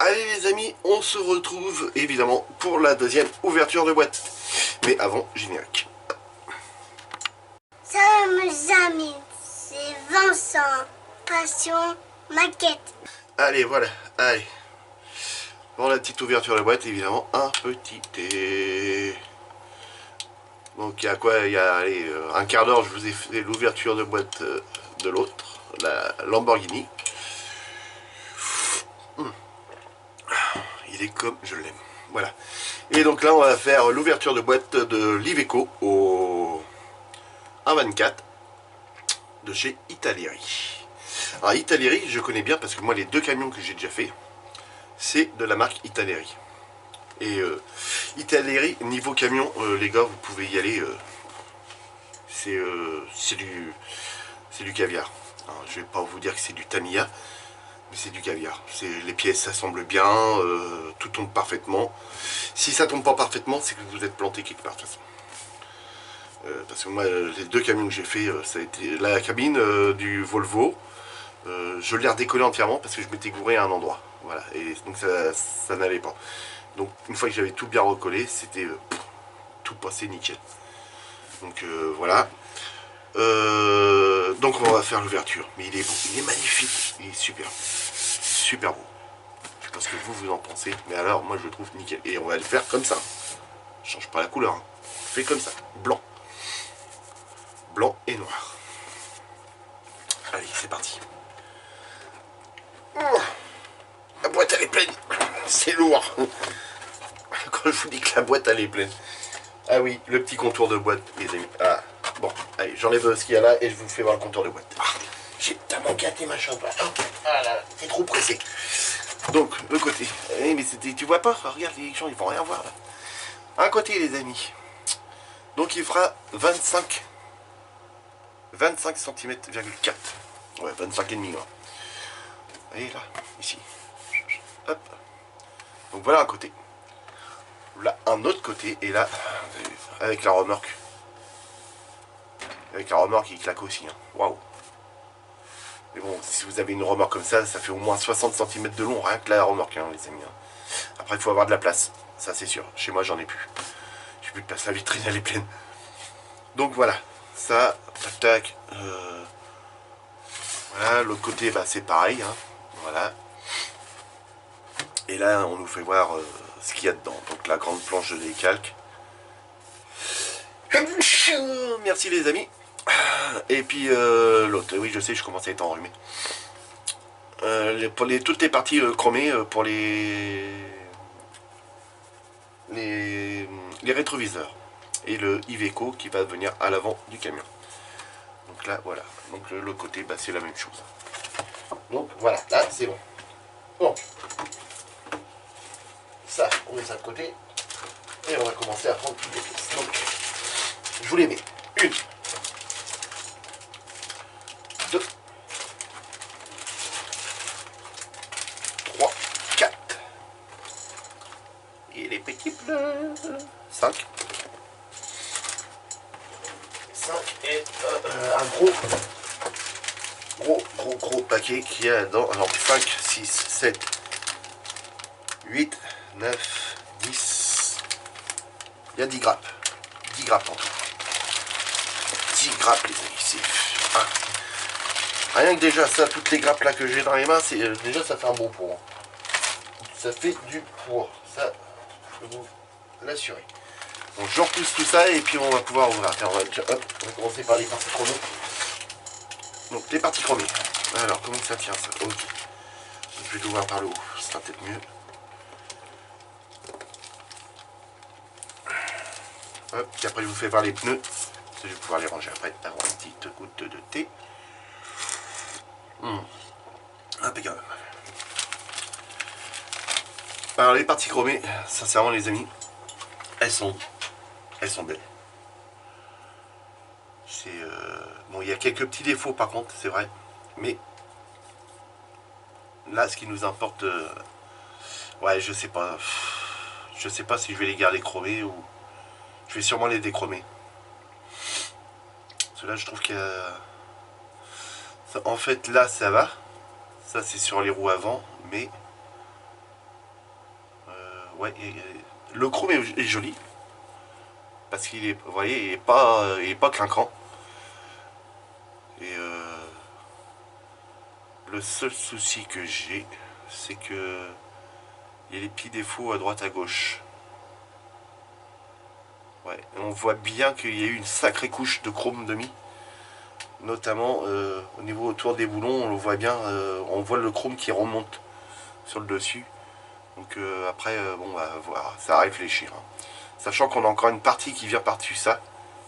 Allez les amis, on se retrouve évidemment pour la deuxième ouverture de boîte. Mais avant, générique. Salut mes amis, c'est Vincent, Passion Maquette. Allez, voilà, allez. Pour la petite ouverture de boîte, évidemment, un petit thé. Donc il y a quoi? Il y a allez, un quart d'heure, je vous ai fait l'ouverture de boîte de l'autre, la Lamborghini. Il est comme je l'aime. Voilà. Et donc là, on va faire l'ouverture de boîte de l'Iveco au A24 de chez Italeri. Alors Italeri, je connais bien parce que moi, les deux camions que j'ai déjà fait, c'est de la marque Italeri. Et Italeri, niveau camion, les gars, vous pouvez y aller. C'est du caviar. Alors, je vais pas vous dire que c'est du Tamiya, mais c'est du caviar. Les pièces s'assemblent bien, tout tombe parfaitement. Si ça tombe pas parfaitement, c'est que vous êtes planté quelque part de toute façon. Parce que moi, les deux camions que j'ai fait, ça a été la cabine du Volvo. Je l'ai redécollé entièrement parce que je m'étais gouré à un endroit. Voilà, et donc ça n'allait pas. Donc une fois que j'avais tout bien recollé, c'était tout passé nickel. Donc voilà. Donc on va faire l'ouverture. Mais il est beau, il est magnifique, il est super. Super beau. Je sais pas ce que vous en pensez, mais alors moi je le trouve nickel. Et on va le faire comme ça. Je change pas la couleur. Hein. Je fais comme ça. Blanc. Blanc et noir. Allez, c'est parti. Oh, la boîte elle est pleine. C'est lourd. Quand je vous dis que la boîte elle est pleine. Ah oui, le petit contour de boîte, les amis. Ah, bon, allez, j'enlève ce qu'il y a là et je vous fais voir le contour de boîte. Ah, j'ai tellement gâté machin. Ah là, t'es trop pressé. Donc, le côté. Eh, mais tu vois pas, regarde, les gens ils vont rien voir là. Un côté, les amis. Donc il fera 25 cm,4. Ouais, 25 et demi. Hein. Et là, ici. Hop. Donc voilà un côté. Là, un autre côté. Et là, avec la remorque. Avec la remorque, il claque aussi. Hein. Waouh. Mais bon, si vous avez une remorque comme ça, ça fait au moins 60 cm de long, rien que la remorque, hein, les amis. Hein. Après, il faut avoir de la place. Ça, c'est sûr. Chez moi, j'en ai plus. J'ai plus de place. La vitrine, elle est pleine. Donc voilà. Ça, tac, tac. Voilà. L'autre côté, bah, c'est pareil. Hein. Voilà. Et là, on nous fait voir ce qu'il y a dedans. Donc, la grande planche de décalque. Merci, les amis. Et puis l'autre, oui je sais, je commence à être enrhumé. Pour toutes les parties chromées pour les rétroviseurs. Et le Iveco qui va venir à l'avant du camion. Donc là, voilà. Donc l'autre côté, bah, c'est la même chose. Donc voilà, là c'est bon. Bon. Ça, on met ça de côté. Et on va commencer à prendre toutes les pièces. Donc, je vous les mets. 1, 2, 3, 4. Et les petits bleus. 5. 5 et un gros paquet qu'il y a dans. Alors 5, 6, 7, 8, 9, 10. Il y a 10 grappes. 10 grappes en tout. 10 grappes les amis. C'est. Rien que déjà ça, toutes les grappes là que j'ai dans les mains, c'est déjà ça fait un bon poids. Ça fait du poids. Ça, je peux vous l'assurer. Donc je repousse tout ça et puis on va pouvoir ouvrir. Tiens, on va commencer par les parties chromées. Donc les parties chromées. Alors comment ça tient ça? Ok. Donc, je vais l'ouvrir par le haut, ce sera peut-être mieux. Hop, puis après je vous fais voir les pneus. Je vais pouvoir les ranger après. Avoir une petite goutte de thé. Impeccable. Alors les parties chromées, sincèrement les amis, elles sont belles. C'est bon, il y a quelques petits défauts par contre, c'est vrai, mais là ce qui nous importe, ouais, je sais pas si je vais les garder chromés ou je vais sûrement les déchromer. Parce que là je trouve qu'il y a, en fait là ça va. Ça c'est sur les roues avant, mais ouais, le chrome est joli. Parce qu'il est, vous voyez, il est pas clinquant. Et le seul souci que j'ai, c'est que il y a des petits défauts à droite à gauche. Ouais, on voit bien qu'il y a eu une sacrée couche de chrome demi. Notamment au niveau autour des boulons, on le voit bien, on voit le chrome qui remonte sur le dessus. Donc après, bon, bah, voir, ça à réfléchir. Hein. Sachant qu'on a encore une partie qui vient par-dessus ça.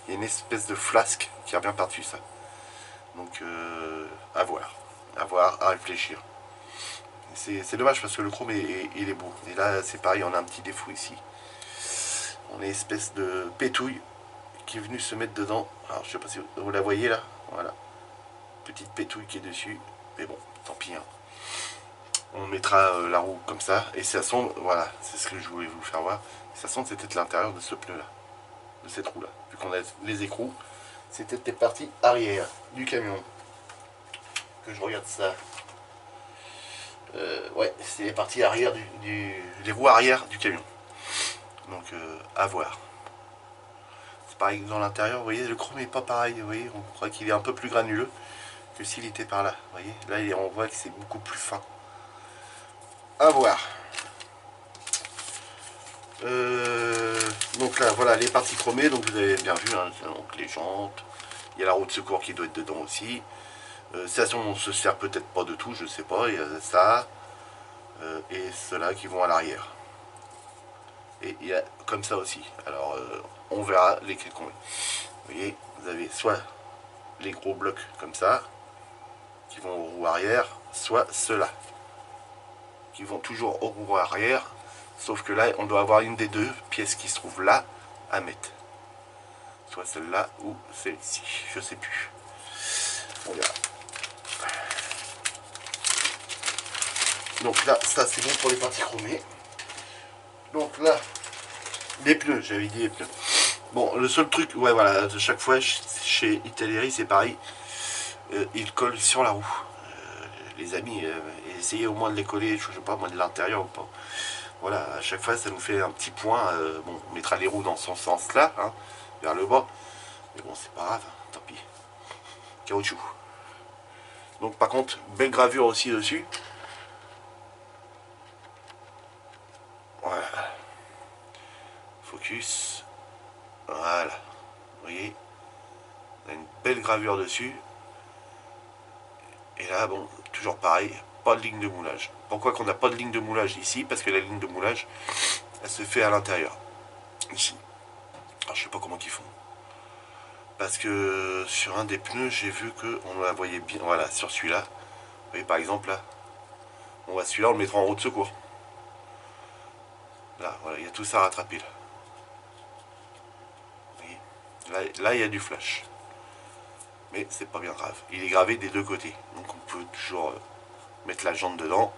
Il y a une espèce de flasque qui revient par-dessus ça. Donc à voir, à réfléchir. C'est dommage parce que le chrome il est beau. Et là c'est pareil, on a un petit défaut ici. On a une espèce de pétouille qui est venue se mettre dedans. Alors je sais pas si vous la voyez là. Voilà. Petite pétouille qui est dessus. Mais bon, tant pis. Hein. On mettra la roue comme ça. Et ça sent, voilà, c'est ce que je voulais vous faire voir. Ça sent c'était de l'intérieur de ce pneu là. De cette roue là. Vu qu'on a les écrous. C'était des parties arrière du camion. Que je regarde ça. Ouais, c'est les parties arrière les roues arrière du camion. Donc à voir. C'est pareil dans l'intérieur, vous voyez, le chrome n'est pas pareil, vous voyez, on croit qu'il est un peu plus granuleux que s'il était par là. Vous voyez, là on voit que c'est beaucoup plus fin. À voir. Donc là, voilà les parties chromées, donc vous avez bien vu, hein, donc les jantes, il y a la roue de secours qui doit être dedans aussi. Ça, on se sert peut-être pas de tout, je sais pas, il y a ça, et ceux-là qui vont à l'arrière. Et il y a comme ça aussi. Alors, on verra lesquels qu'on met. Vous voyez, vous avez soit les gros blocs comme ça, qui vont aux roues arrière, soit ceux-là, qui vont toujours aux roues arrière, sauf que là, on doit avoir une des deux pièces qui se trouvent là à mettre. Soit celle-là ou celle-ci, je sais plus. On verra. Donc là, ça c'est bon pour les parties chromées. Donc là, les pneus, j'avais dit les pneus. Bon, le seul truc, ouais voilà, chaque fois chez Italeri c'est pareil, ils collent sur la roue. Les amis, essayez au moins de les coller, je sais pas moi, de l'intérieur ou pas. Voilà, à chaque fois ça nous fait un petit point. Bon, on mettra les roues dans son sens là, hein, vers le bas. Mais bon, c'est pas grave, tant pis. Caoutchouc. Donc par contre, belle gravure aussi dessus. Voilà. Focus. Voilà. Vous voyez, on a une belle gravure dessus. Et là, bon, toujours pareil, pas de ligne de moulage. Pourquoi qu'on n'a pas de ligne de moulage ici? Parce que la ligne de moulage, elle se fait à l'intérieur. Ici. Alors, je sais pas comment ils font. Parce que sur un des pneus, j'ai vu qu'on la voyait bien. Voilà, sur celui-là. Vous voyez, par exemple, là. On va celui-là, on le mettra en roue de secours. Là, voilà, il y a tout ça à rattraper, là. Vous voyez, là, il y a du flash. Mais c'est pas bien grave. Il est gravé des deux côtés. Donc, on peut toujours mettre la jante dedans.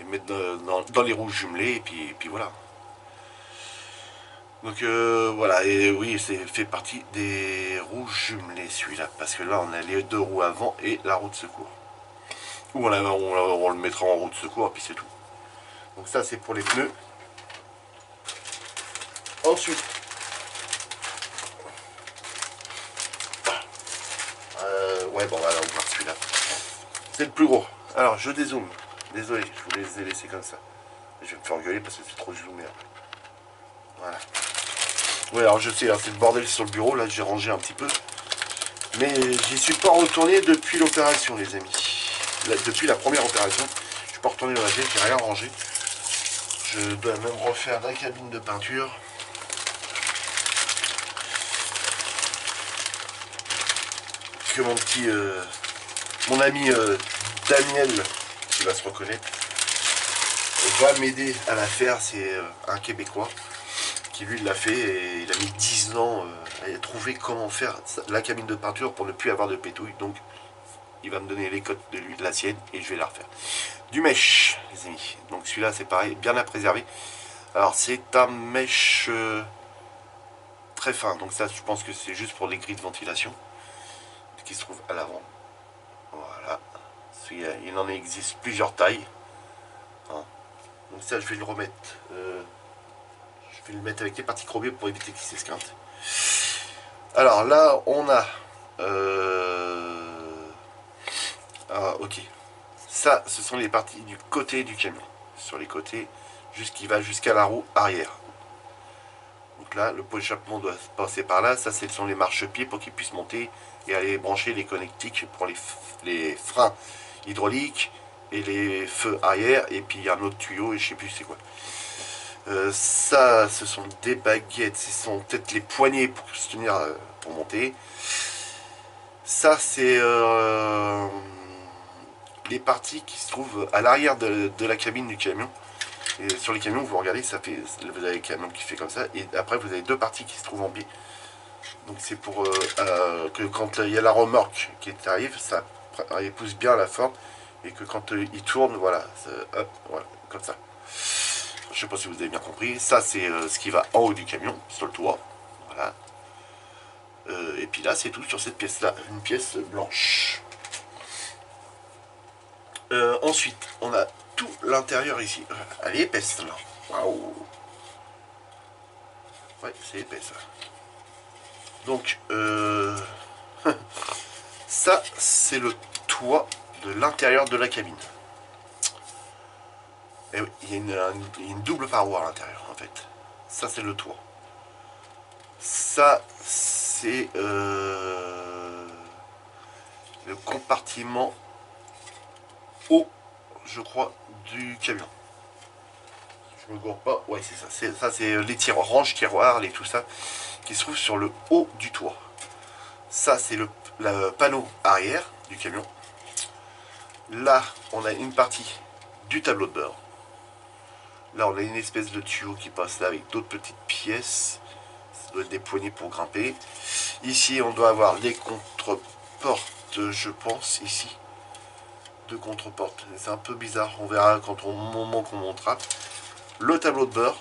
Et mettre dans les roues jumelées. Et puis voilà. Donc voilà, et oui, c'est fait partie des roues jumelées celui-là, parce que là on a les deux roues avant et la roue de secours. Ou on le mettra en roue de secours et puis c'est tout. Donc ça c'est pour les pneus. Ensuite, ouais bon voilà, on part celui-là. C'est le plus gros. Alors je dézoome. Désolé, je vous les ai laissés comme ça. Je vais me faire engueuler parce que c'est trop zoomé après. Voilà. Ouais, alors je sais, hein, c'est le bordel sur le bureau, là j'ai rangé un petit peu. Mais j'y suis pas retourné depuis l'opération, les amis. Depuis la première opération, je suis pas retourné dans la tête, j'ai rien rangé. Je dois même refaire la cabine de peinture. Parce que mon ami Daniel, qui va se reconnaître, va m'aider à la faire. C'est un Québécois qui lui l'a fait et il a mis 10 ans à trouver comment faire la cabine de peinture pour ne plus avoir de pétouille. Donc il va me donner les codes de lui, de la sienne, et je vais la refaire. Du mèche, les amis. Donc celui-là c'est pareil, bien à préserver. Alors c'est un mèche très fin, donc ça je pense que c'est juste pour les grilles de ventilation qui se trouvent à l'avant. Voilà. Il en existe plusieurs tailles. Hein. Donc ça je vais le remettre Je vais le mettre avec les parties chromées pour éviter qu'il s'esquinte. Alors là, on a... Ah, ok. Ça, ce sont les parties du côté du camion. Sur les côtés, qui va jusqu'à la roue arrière. Donc là, le pot d'échappement doit passer par là. Ça, ce sont les marchepieds pour qu'ils puissent monter et aller brancher les connectiques pour les freins hydrauliques et les feux arrière. Et puis il y a un autre tuyau et je sais plus c'est quoi. Ça, ce sont des baguettes. Ce sont peut-être les poignées pour se tenir, pour monter. Ça, c'est les parties qui se trouvent à l'arrière de la cabine du camion. Et sur les camions, vous regardez, ça fait, vous avez le camion qui fait comme ça, et après vous avez deux parties qui se trouvent en biais. Donc c'est pour que quand il y a la remorque qui arrive, ça épouse bien la forme, et que quand il tourne, voilà, hop, voilà, comme ça. Je sais pas si vous avez bien compris. Ça c'est ce qui va en haut du camion, sur le toit, voilà. Et puis là, c'est tout sur cette pièce-là, une pièce blanche. Ensuite, on a tout l'intérieur ici. Elle est épaisse là. Waouh. Ouais, c'est épais ça. Donc, ça, c'est le toit de l'intérieur de la cabine. Et oui, il y a une double paroi à l'intérieur en fait. Ça, c'est le toit. Ça, c'est le compartiment haut, je crois, du camion. Je me gourre pas. Ouais, c'est ça. Ça, c'est les ranges tiroirs, les tout ça, qui se trouvent sur le haut du toit. Ça, c'est le panneau arrière du camion. Là, on a une partie du tableau de bord. Là, on a une espèce de tuyau qui passe là avec d'autres petites pièces. Ça doit être des poignées pour grimper. Ici, on doit avoir les contre-portes, je pense, ici. Deux contre-portes. C'est un peu bizarre. On verra quand au moment qu'on montera. Le tableau de bord.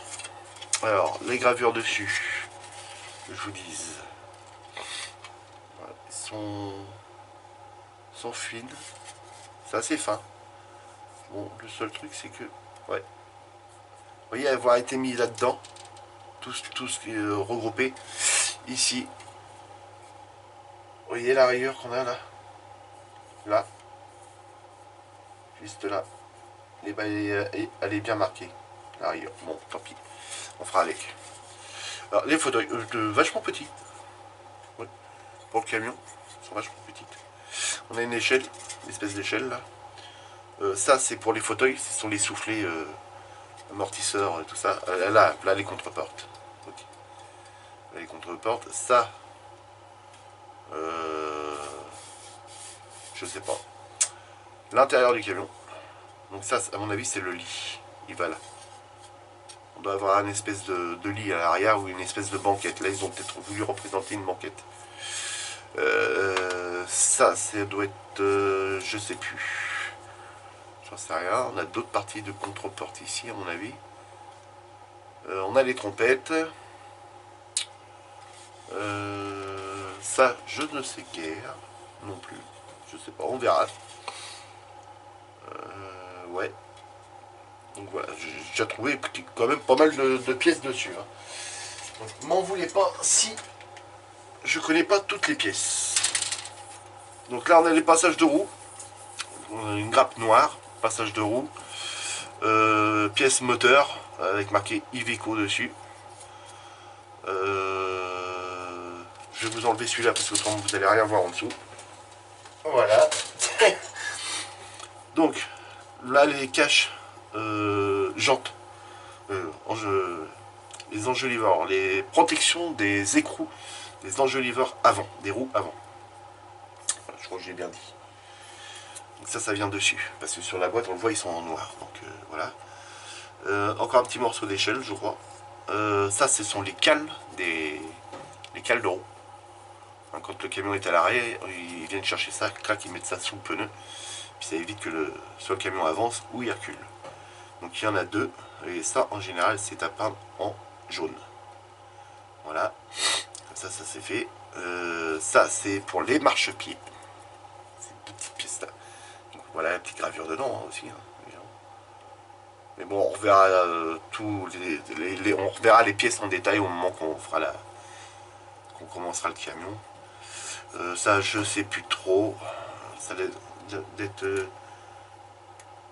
Alors, les gravures dessus, que je vous dise, voilà, sont fines. C'est assez fin. Bon, le seul truc, c'est que, ouais, vous voyez, avoir été mis là-dedans, tout ce qui est regroupé. Ici, vous voyez la rayure qu'on a là, là, juste là. Et ben, elle est bien marquée, la rayure. Bon, tant pis, on fera avec. Alors, les fauteuils, vachement petits. Ouais, pour le camion, ils sont vachement petites. On a une échelle, une espèce d'échelle là. Ça, c'est pour les fauteuils, ce sont les soufflets amortisseurs et tout ça. Là, les contreportes. Okay. Là, les contreportes. Ça, je sais pas. L'intérieur du camion. Donc ça, à mon avis, c'est le lit. Il va là. On doit avoir une espèce de lit à l'arrière ou une espèce de banquette. Là, ils ont peut-être voulu représenter une banquette. Ça doit être... je sais plus. J'en sais rien. On a d'autres parties de contre-porte ici, à mon avis. On a les trompettes. Ça, je ne sais guère non plus. Je sais pas, on verra. Ouais. Donc voilà, j'ai déjà trouvé quand même pas mal de pièces dessus. Hein. Donc m'en voulez pas si je connais pas toutes les pièces. Donc là, on a les passages de roues. On a une grappe noire, passage de roue. Pièce moteur avec marqué Iveco dessus. Je vais vous enlever celui-là parce que autrement vous n'allez rien voir en dessous. Voilà. Donc là les caches jantes, les enjoliveurs, les protections des écrous, des enjoliveurs avant, des roues avant. Voilà, je crois que j'ai bien dit. Donc ça vient dessus parce que sur la boîte on le voit, ils sont en noir. Donc voilà. Encore un petit morceau d'échelle, je crois. Ça, ce sont les cales les cales de roue. Hein, quand le camion est à l'arrêt, ils viennent chercher ça, crac, ils mettent ça sous le pneu. Puis ça évite que soit le camion avance ou il recule. Donc il y en a deux. Et ça, en général, c'est à peindre en jaune. Voilà. Comme ça c'est fait. Ça, c'est pour les marchepieds. Ces petites pièces-là. Donc voilà la petite gravure dedans hein, aussi. Hein, Mais bon, on reverra on reverra les pièces en détail au moment qu'on commencera le camion. Ça, je sais plus trop. Ça doit d'être,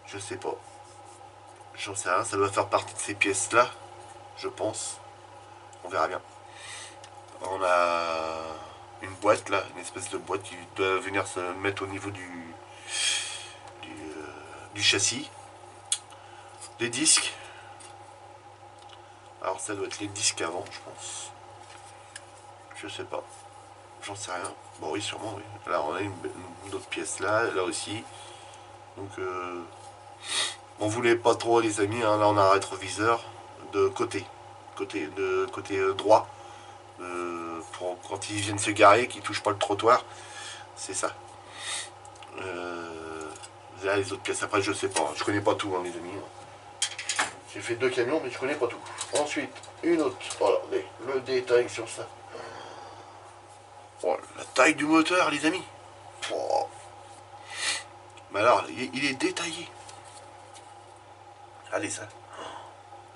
je sais pas. J'en sais rien. Ça doit faire partie de ces pièces-là, je pense. On verra bien. On a une boîte là, une espèce de boîte qui doit venir se mettre au niveau du châssis. Les disques. Alors ça doit être les disques avant, je pense. Je sais pas. J'en sais rien. Bon oui, sûrement oui. Là on a une autre pièce là, là aussi. Donc on voulait pas trop les amis, hein. Là on a un rétroviseur de côté. Côté droit. Pour quand ils viennent se garer, qu'ils touchent pas le trottoir. C'est ça. Là les autres pièces après je sais pas. Je connais pas tout hein, les amis. J'ai fait 2 camions mais je connais pas tout. Ensuite, une autre. Voilà, le détail sur ça. Oh, la taille du moteur les amis. Oh. Mais alors, il est détaillé. Allez ça.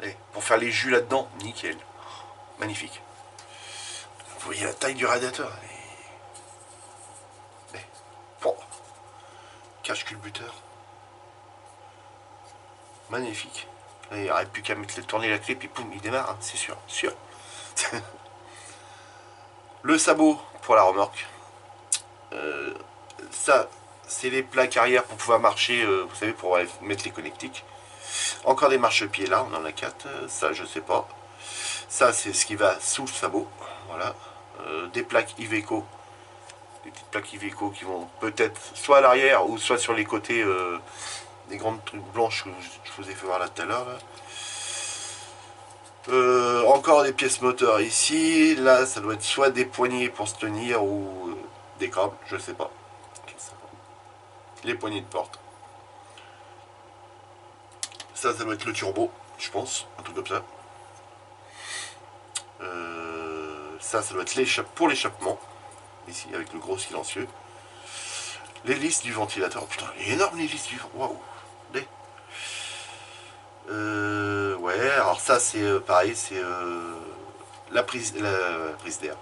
Allez, pour faire les jus là-dedans, nickel. Magnifique. Vous voyez la taille du radiateur. Oh. Cache-culbuteur. Magnifique. Là, il n'y aurait plus qu'à tourner la clé, puis poum, il démarre, hein, c'est sûr. Le sabot pour la remorque. Ça, c'est les plaques arrière pour pouvoir marcher, vous savez, pour mettre les connectiques. Encore des marchepieds là, on en a 4. Ça, je sais pas. Ça, c'est ce qui va sous le sabot. Voilà. Des plaques Iveco. Des petites plaques Iveco qui vont peut-être soit à l'arrière ou soit sur les côtés. Des grandes trucs blanches que je vous ai fait voir là tout à l'heure. Encore des pièces moteurs ici. Là, ça doit être soit des poignées pour se tenir ou des câbles, je sais pas. Les poignées de porte. Ça doit être le turbo, je pense, un truc comme ça. Ça doit être pour l'échappement, ici, avec le gros silencieux. L'hélice du ventilateur. Oh, putain, elle est énorme l'hélice du ventilateur. Waouh. Ouais, alors ça c'est pareil, c'est la prise d'air.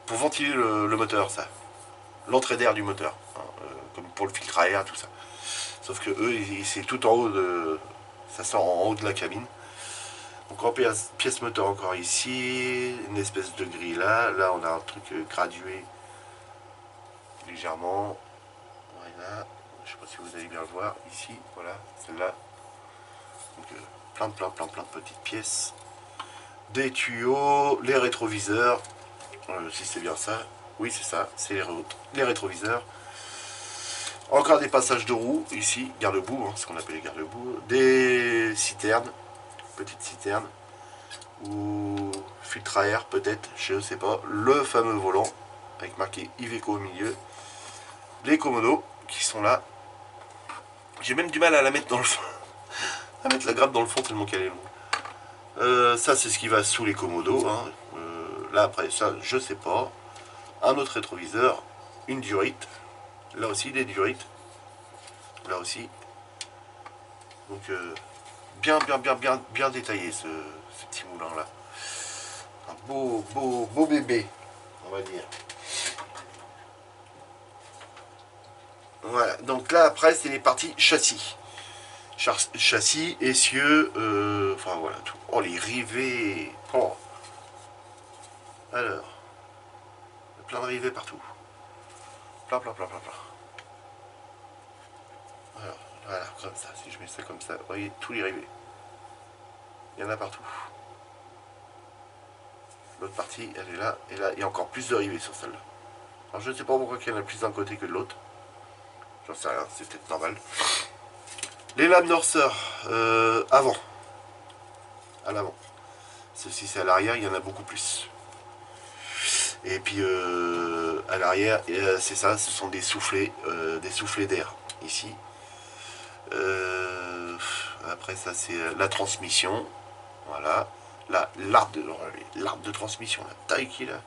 Pour ventiler le moteur, ça. L'entrée d'air du moteur. Hein, comme pour le filtre à air, tout ça. Sauf que eux, c'est tout en haut de. Ça sort en haut de la cabine. Donc en pièce moteur encore ici, une espèce de grille là. Là on a un truc gradué légèrement. Voilà. Je sais pas si vous allez bien le voir. Ici, voilà, celle-là. Donc plein de petites pièces. Des tuyaux, les rétroviseurs. Si c'est bien ça. Oui c'est ça, c'est les rétroviseurs. Encore des passages de roues ici, garde-boue, hein, ce qu'on appelle les garde-boue. Des citernes, petites citernes. Ou filtre à air peut-être, je sais pas. Le fameux volant avec marqué Iveco au milieu. Les commodos qui sont là. J'ai même du mal à la mettre dans le fond. À mettre la grappe dans le fond tellement qu'elle est longue. Ça c'est ce qui va sous les commodos. Hein. Là après ça je sais pas. Un autre rétroviseur. Une durite. Là aussi des durites. Là aussi. Donc bien détaillé ce petit moulin là. Un beau bébé, on va dire. Voilà, donc là après c'est les parties châssis. Châssis, essieux, enfin voilà tout. Oh les rivets. Oh. Alors. Il y a plein de rivets partout. Plein. Voilà, comme ça, si je mets ça comme ça, vous voyez tous les rivets. Il y en a partout. L'autre partie, elle est là, et là, il y a encore plus de rivets sur celle-là. Alors je ne sais pas pourquoi il y en a plus d'un côté que de l'autre. J'en sais rien, c'est peut-être normal. Les lames Norceur, avant. À l'avant. Ceci c'est à l'arrière, il y en a beaucoup plus. Et puis à l'arrière, c'est ça, ce sont des soufflets d'air. Ici. Après ça c'est la transmission. Voilà. Là, l'arbre de transmission, la taille qu'il a.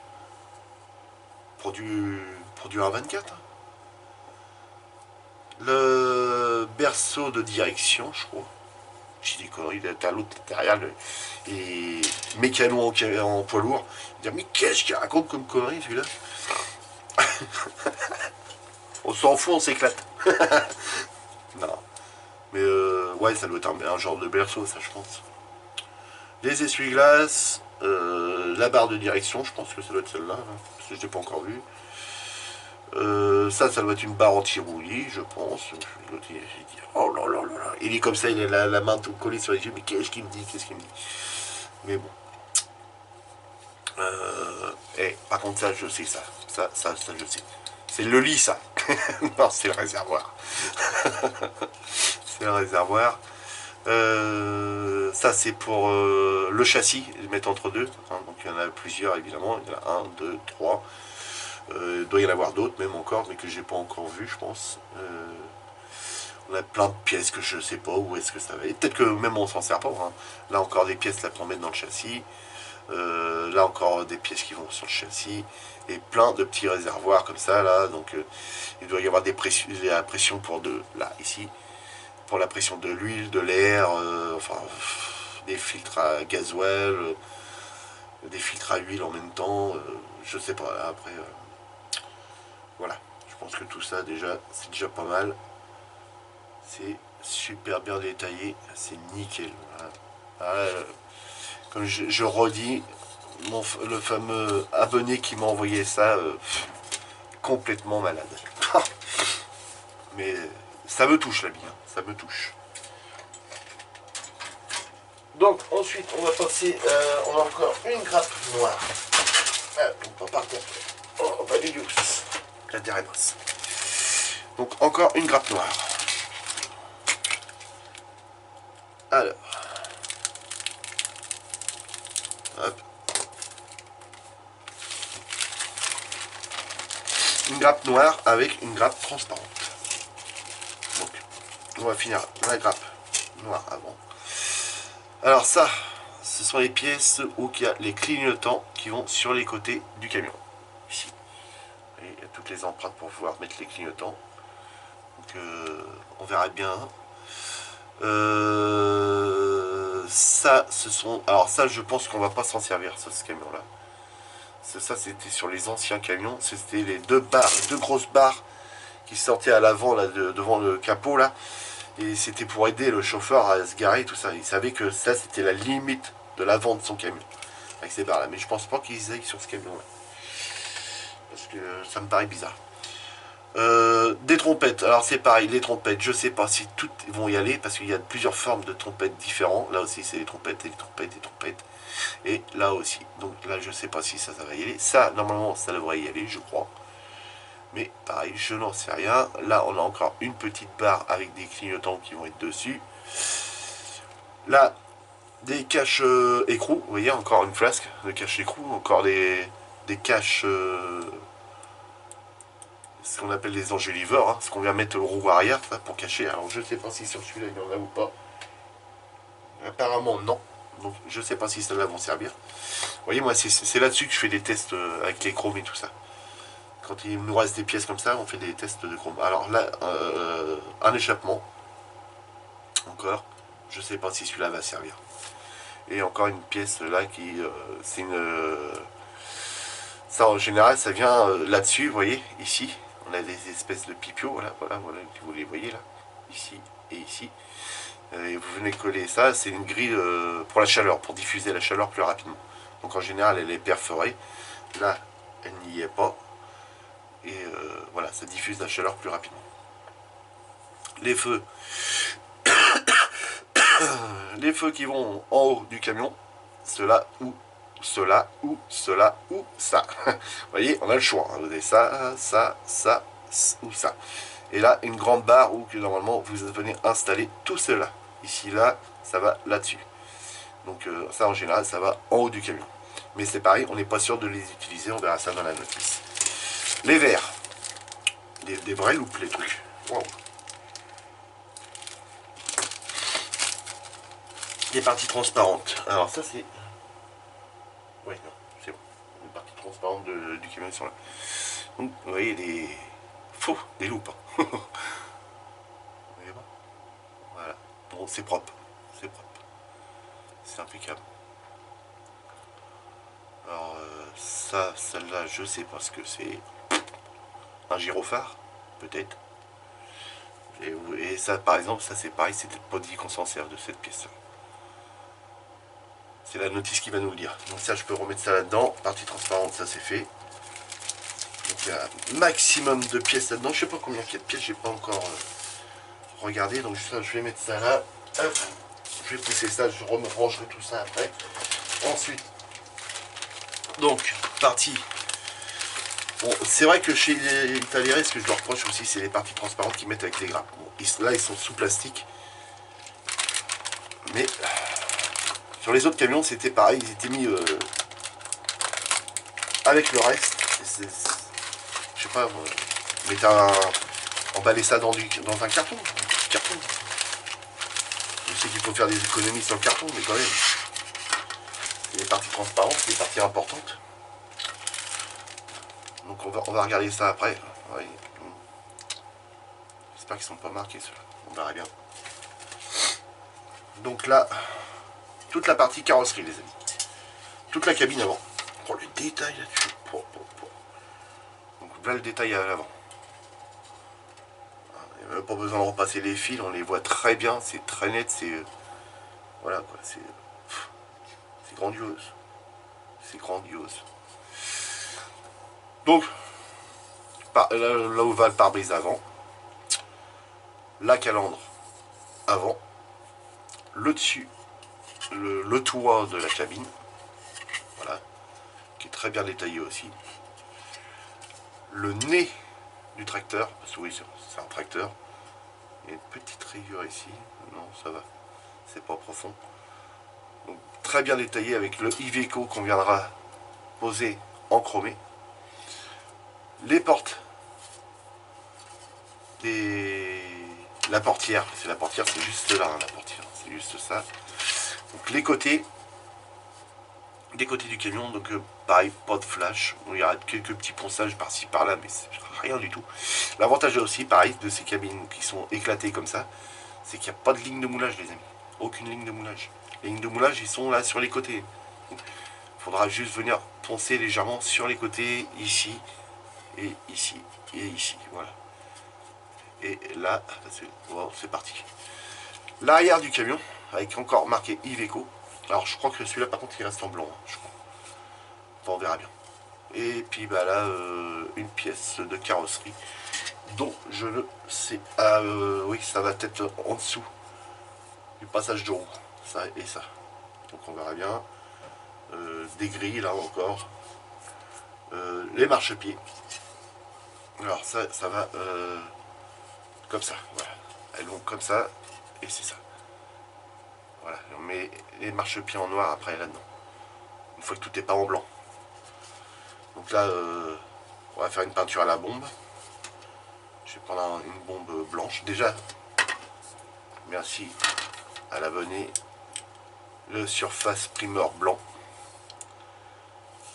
Pour du 1.24. Le berceau de direction, je crois. J'ai des conneries, t'as l'autre derrière, et mécano en poids lourd. Dire, mais qu'est-ce qu'il raconte comme connerie celui-là? On s'en fout, on s'éclate. Non. Mais ouais, ça doit être un genre de berceau, ça, je pense. Les essuie-glaces, la barre de direction, je pense que ça doit être celle-là, hein, parce que je l'ai pas encore vu. Ça doit être une barre anti-roulis, je pense. Oh là là là là. Il est comme ça, il a la main tout collée sur les yeux, mais qu'est-ce qu'il me dit, qu'est-ce qu'il me dit? Mais bon. Par contre, ça, je sais ça. Ça, je sais. C'est le lit, ça. Non, c'est le réservoir. C'est le réservoir. Ça, c'est pour le châssis, les mettre entre deux. Hein, donc, il y en a plusieurs, évidemment. Il y en a un, deux, trois. Il doit y en avoir d'autres, même encore, mais que j'ai pas encore vu, je pense. On a plein de pièces que je sais pas où est-ce que ça va. Peut-être que même on s'en sert pas. Hein. Là, encore des pièces là pour mettre dans le châssis. Là encore des pièces qui vont sur le châssis et plein de petits réservoirs comme ça là, donc il doit y avoir la pression pour là ici pour la pression de l'huile, de l'air, enfin des filtres à gasoil, des filtres à huile en même temps, je sais pas, là, après voilà, je pense que tout ça déjà c'est déjà pas mal, c'est super bien détaillé, c'est nickel, voilà. Comme je redis, le fameux abonné qui m'a envoyé ça, complètement malade. Mais ça me touche la vie, hein, ça me touche. Donc ensuite on va passer, on a encore une grappe noire. On va partir. Oh, bah du luxe. L'intérêt passe. Donc encore une grappe noire. Alors. Hop. Une grappe noire avec une grappe transparente. Donc, on va finir la grappe noire avant. Alors ça, ce sont les pièces où il y a les clignotants qui vont sur les côtés du camion. Ici. Et il y a toutes les empreintes pour pouvoir mettre les clignotants. Donc on verra bien. Ça, ce sont... Alors ça, je pense qu'on va pas s'en servir, ça, ce camion-là. Ça, c'était sur les anciens camions. C'était les deux grosses barres qui sortaient à l'avant, là, devant le capot, là. Et c'était pour aider le chauffeur à se garer, tout ça. Il savait que ça, c'était la limite de l'avant de son camion. Avec ces barres-là. Mais je pense pas qu'ils aillent sur ce camion-là. Parce que ça me paraît bizarre. Des trompettes, alors c'est pareil, les trompettes, je sais pas si toutes vont y aller parce qu'il y a plusieurs formes de trompettes différentes. Là aussi c'est les trompettes et les trompettes et les trompettes. Et là aussi, donc là je sais pas si ça va y aller. Ça normalement ça devrait y aller, je crois. Mais pareil, je n'en sais rien. Là on a encore une petite barre avec des clignotants qui vont être dessus. Là, des caches écrous, vous voyez encore une flasque de cache écrous, encore des caches... ce qu'on appelle les enjoliveurs, hein, ce qu'on vient mettre au roue arrière ça, pour cacher. Alors je sais pas si sur celui-là il y en a ou pas. Apparemment non. Donc je sais pas si celles-là vont servir. Vous voyez, moi c'est là-dessus que je fais des tests avec les chromes et tout ça. Quand il nous reste des pièces comme ça, on fait des tests de chrome. Alors là, un échappement. Encore. Je sais pas si celui-là va servir. Et encore une pièce là qui... c'est une... ça en général ça vient là-dessus, vous voyez, ici. On a des espèces de pipiaux, voilà, vous les voyez là, ici et ici. Et vous venez coller ça, c'est une grille pour la chaleur, pour diffuser la chaleur plus rapidement. Donc en général, elle est perforée. Là, elle n'y est pas. Et voilà, ça diffuse la chaleur plus rapidement. Les feux. Les feux qui vont en haut du camion, ceux-là ou cela ou cela ou ça. Vous voyez, on a le choix. Vous avez ça, ça, ça ou ça. Et là, une grande barre où que normalement vous venez installer tout cela. Ici, là, ça va là-dessus. Donc ça, en général, ça va en haut du camion. Mais c'est pareil, on n'est pas sûr de les utiliser. On verra ça dans la notice. Les verres. Des vrais loupes, les trucs. Wow. Des parties transparentes. Alors ça, c'est... Oui, non, c'est bon. Une partie transparente du camion sont là. Donc, vous voyez, des faux, des loupes. Hein. Vous voyez pas ? Voilà. Bon, c'est propre. C'est c'est impeccable. Alors ça, celle-là, je sais pas ce que c'est. Un gyrophare, peut-être. Et ça, par exemple, ça c'est pareil, c'est pas dit qu'on s'en serve de cette pièce-là. C'est la notice qui va nous le dire. Donc ça, je peux remettre ça là-dedans. Partie transparente, ça c'est fait. Donc il y a un maximum de pièces là-dedans. Je sais pas combien il y a de pièces, j'ai pas encore regardé. Donc je vais mettre ça là. Hop. Je vais pousser ça, je rangerai tout ça après. Ensuite, donc, partie. Bon, c'est vrai que chez les Italiens, ce que je leur reproche aussi, c'est les parties transparentes qu'ils mettent avec les grappes. Bon, là, ils sont sous plastique. Mais sur les autres camions, c'était pareil. Ils étaient mis avec le reste. Je sais pas, mettez emballer ça dans un carton. Carton. Je sais qu'il faut faire des économies sur le carton, mais quand même. Les parties transparentes, c'est des parties importantes. Donc on va regarder ça après. Ouais. J'espère qu'ils sont pas marqués ceux-là. On verra bien. Donc là, toute la partie carrosserie, les amis. Toute la cabine avant. Oh, le détail là-dessus. Donc là, le détail à l'avant. Il n'y a même pas besoin de repasser les fils. On les voit très bien. C'est très net. C'est... voilà quoi. C'est grandiose. C'est grandiose. Donc, là où va le pare-brise avant. La calandre avant. Le dessus. Le toit de la cabine. Voilà. Qui est très bien détaillé aussi. Le nez du tracteur. Parce que oui, c'est un tracteur. Il y a une petite rayure ici. Non, ça va. C'est pas profond. Donc, très bien détaillé avec le Iveco qu'on viendra poser en chromé. Les portes. La portière. C'est la portière, c'est juste là, hein, la portière. C'est juste ça. Donc les côtés. Des côtés du camion, donc pareil, pas de flash. Bon, il y a quelques petits ponçages par-ci par-là, mais c'est rien du tout. L'avantage aussi, pareil, de ces cabines qui sont éclatées comme ça, c'est qu'il n'y a pas de ligne de moulage, les amis. Aucune ligne de moulage. Les lignes de moulage, ils sont là sur les côtés. Il faudra juste venir poncer légèrement sur les côtés, ici, et ici, et ici. Voilà. Et là, wow, c'est parti. L'arrière du camion, avec encore marqué Iveco. Alors je crois que celui-là par contre il reste en blanc, hein, je crois. Enfin, on verra bien. Et puis bah là, une pièce de carrosserie dont je ne sais. Ah oui, ça va être en dessous du passage de roue. Ça et ça. Donc on verra bien. Des grilles là encore. Les marchepieds. Alors ça va comme ça. Voilà. Elles vont comme ça. Et c'est ça. Voilà, on met les marchepieds en noir après là-dedans. Une fois que tout est pas en blanc. Donc là, on va faire une peinture à la bombe. Je vais prendre une bombe blanche. Déjà, merci à l'abonné. Le Surface Primer blanc.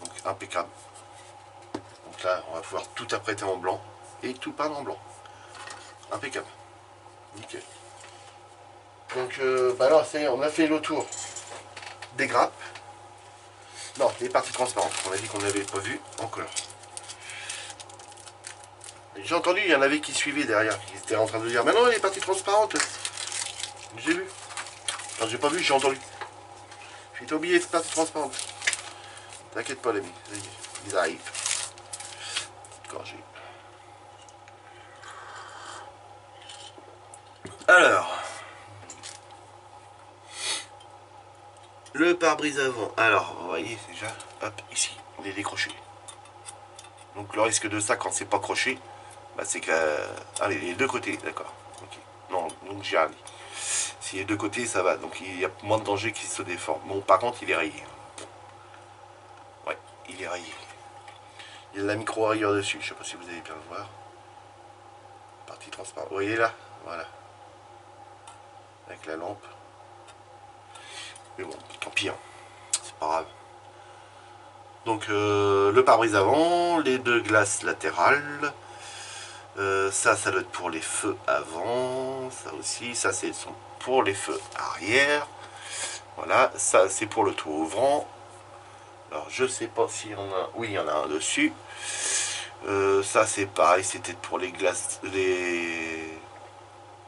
Donc impeccable. Donc là, on va pouvoir tout apprêter en blanc et tout peindre en blanc. Impeccable. Nickel. Donc bah là, on a fait le tour des grappes. Non, les parties transparentes. On a dit qu'on n'avait pas vu encore. J'ai entendu, il y en avait qui suivaient derrière. Ils étaient en train de dire, mais non, les parties transparentes. J'ai vu. Enfin, j'ai pas vu, j'ai entendu. J'ai oublié les parties transparentes. T'inquiète pas, l'ami. Ils arrivent. Gorgé. Alors. Le pare-brise avant. Alors, vous voyez déjà, hop, ici, il est décroché. Donc le risque de ça quand c'est pas croché, bah, c'est que allez, les deux côtés, d'accord. Ok. Non, donc j'ai rien dit. Si les deux côtés, ça va. Donc il y a moins de danger qu'il se déforme. Bon, par contre, il est rayé. Ouais, il est rayé. Il y a de la micro-rayure dessus. Je sais pas si vous allez bien le voir. Partie transparente. Vous voyez là? Voilà. Avec la lampe. Mais bon, tant pis, hein. C'est pas grave. Donc le pare-brise avant, les deux glaces latérales. Ça doit être pour les feux avant. Ça aussi, ça c'est pour les feux arrière. Voilà, ça c'est pour le toit ouvrant. Alors je sais pas s'il y en a. Oui, il y en a un dessus. Ça c'est pareil, c'était pour les glaces.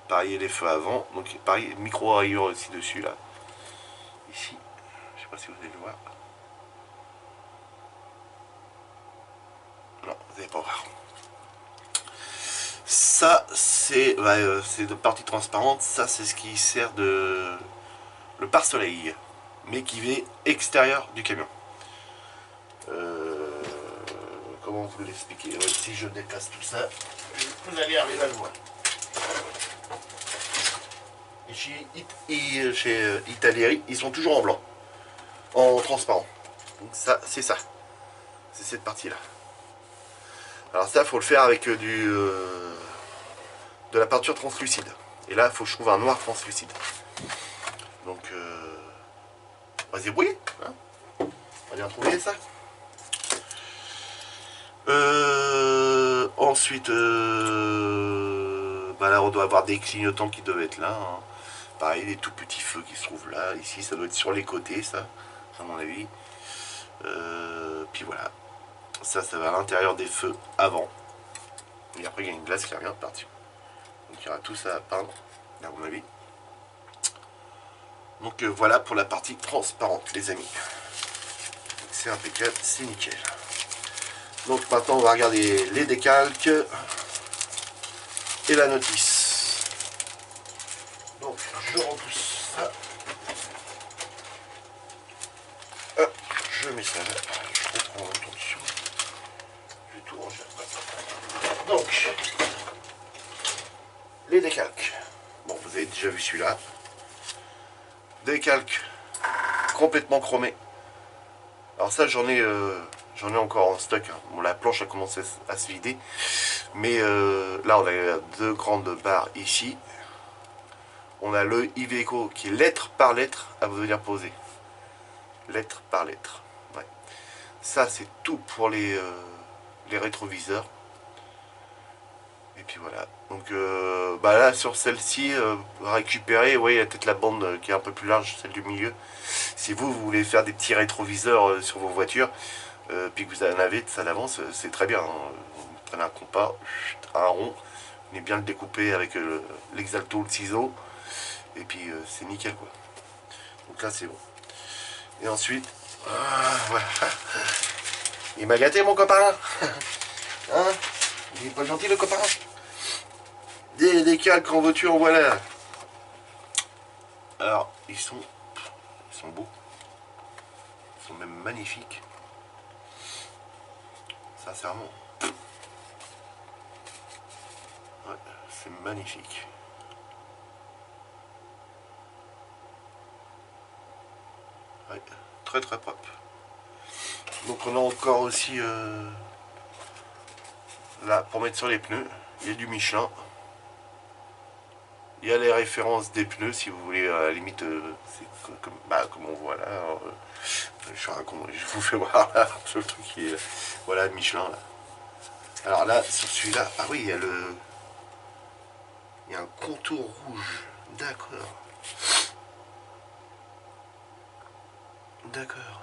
Pareil, les feux avant. Donc pareil, micro rayures aussi dessus là. Ici. Je sais pas si vous allez le voir. Non, vous n'allez pas voir. Ça c'est de partie transparente. Ça c'est ce qui sert de le pare-soleil. Mais qui est extérieur du camion. Comment vous l'expliquer? Si je déplace tout ça, vous allez arriver à le voir. Et chez Italieri, ils sont toujours en blanc, en transparent. Donc ça, c'est ça. C'est cette partie-là. Alors ça, il faut le faire avec de la peinture translucide. Et là, il faut que je trouve un noir translucide. Donc, on va se débrouiller. Hein, on va bien trouver ça. Ensuite, bah là, on doit avoir des clignotants qui doivent être là. Hein. Pareil, les tout petits feux qui se trouvent là. Ici, ça doit être sur les côtés, ça, à mon avis. Puis voilà. Ça va à l'intérieur des feux avant. Et après, il y a une glace qui revient par-dessus. Donc, il y aura tout ça à peindre, à mon avis. Donc, voilà pour la partie transparente, les amis. C'est impeccable, c'est nickel. Donc, maintenant, on va regarder les décalques et la notice. Donc, je repousse ça. Hop, je mets ça là. Je reprends attention. Je vais tout ranger après. Donc, les décalques. Bon, vous avez déjà vu celui-là. Décalque complètement chromé. Alors ça, j'en ai encore en stock. Hein. Bon, la planche a commencé à se vider. Mais là, on a deux grandes barres ici. On a le Iveco qui est lettre par lettre à venir poser. Lettre par lettre. Ouais. Ça, c'est tout pour les rétroviseurs. Et puis voilà. Donc bah là, sur celle-ci, récupérer, ouais, il y a peut-être la bande qui est un peu plus large, celle du milieu. Si vous voulez faire des petits rétroviseurs sur vos voitures, puis que vous en avez de ça d'avance, c'est très bien. Hein. Vous prenez un compas, un rond, vous venez bien le découper avec l'exalto, le ciseau, et puis c'est nickel quoi. Donc là c'est bon. Et ensuite, voilà. Il m'a gâté mon copain. Hein, il est pas gentil le copain. Des calques en voiture, voilà. Alors, ils sont beaux. Ils sont même magnifiques. Sincèrement. Ouais, c'est magnifique. Ouais, très très propre. Donc on a encore aussi là pour mettre sur les pneus, il y a du Michelin. Il y a les références des pneus si vous voulez à la limite c'est comme on voit là. Alors, je vous fais voir là, le truc qui est voilà Michelin là. Alors là sur celui-là, ah oui il y a un contour rouge. D'accord. D'accord.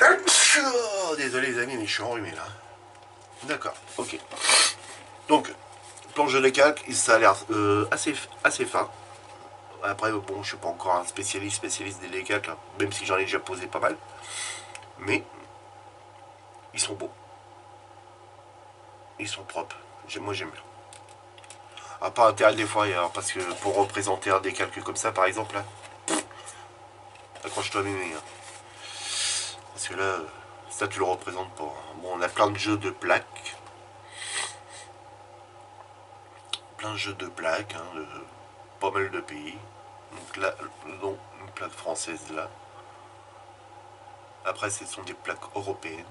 Oh, désolé les amis, mais je suis enrhumé là. D'accord, ok. Donc, planche de décalque, ça a l'air assez fin. Après, bon, je ne suis pas encore un spécialiste des décalques, hein, même si j'en ai déjà posé pas mal. Mais, ils sont beaux. Ils sont propres. Moi, j'aime bien. À part intérêt des fois, parce que pour représenter un décalque comme ça, par exemple, là, accroche-toi mémé. Hein. Parce que là, ça, tu le représentes pas. Hein. Bon, on a plein de jeux de plaques. Plein de jeux de plaques, hein, de pas mal de pays. Donc là, non, une plaque française là. Après, ce sont des plaques européennes.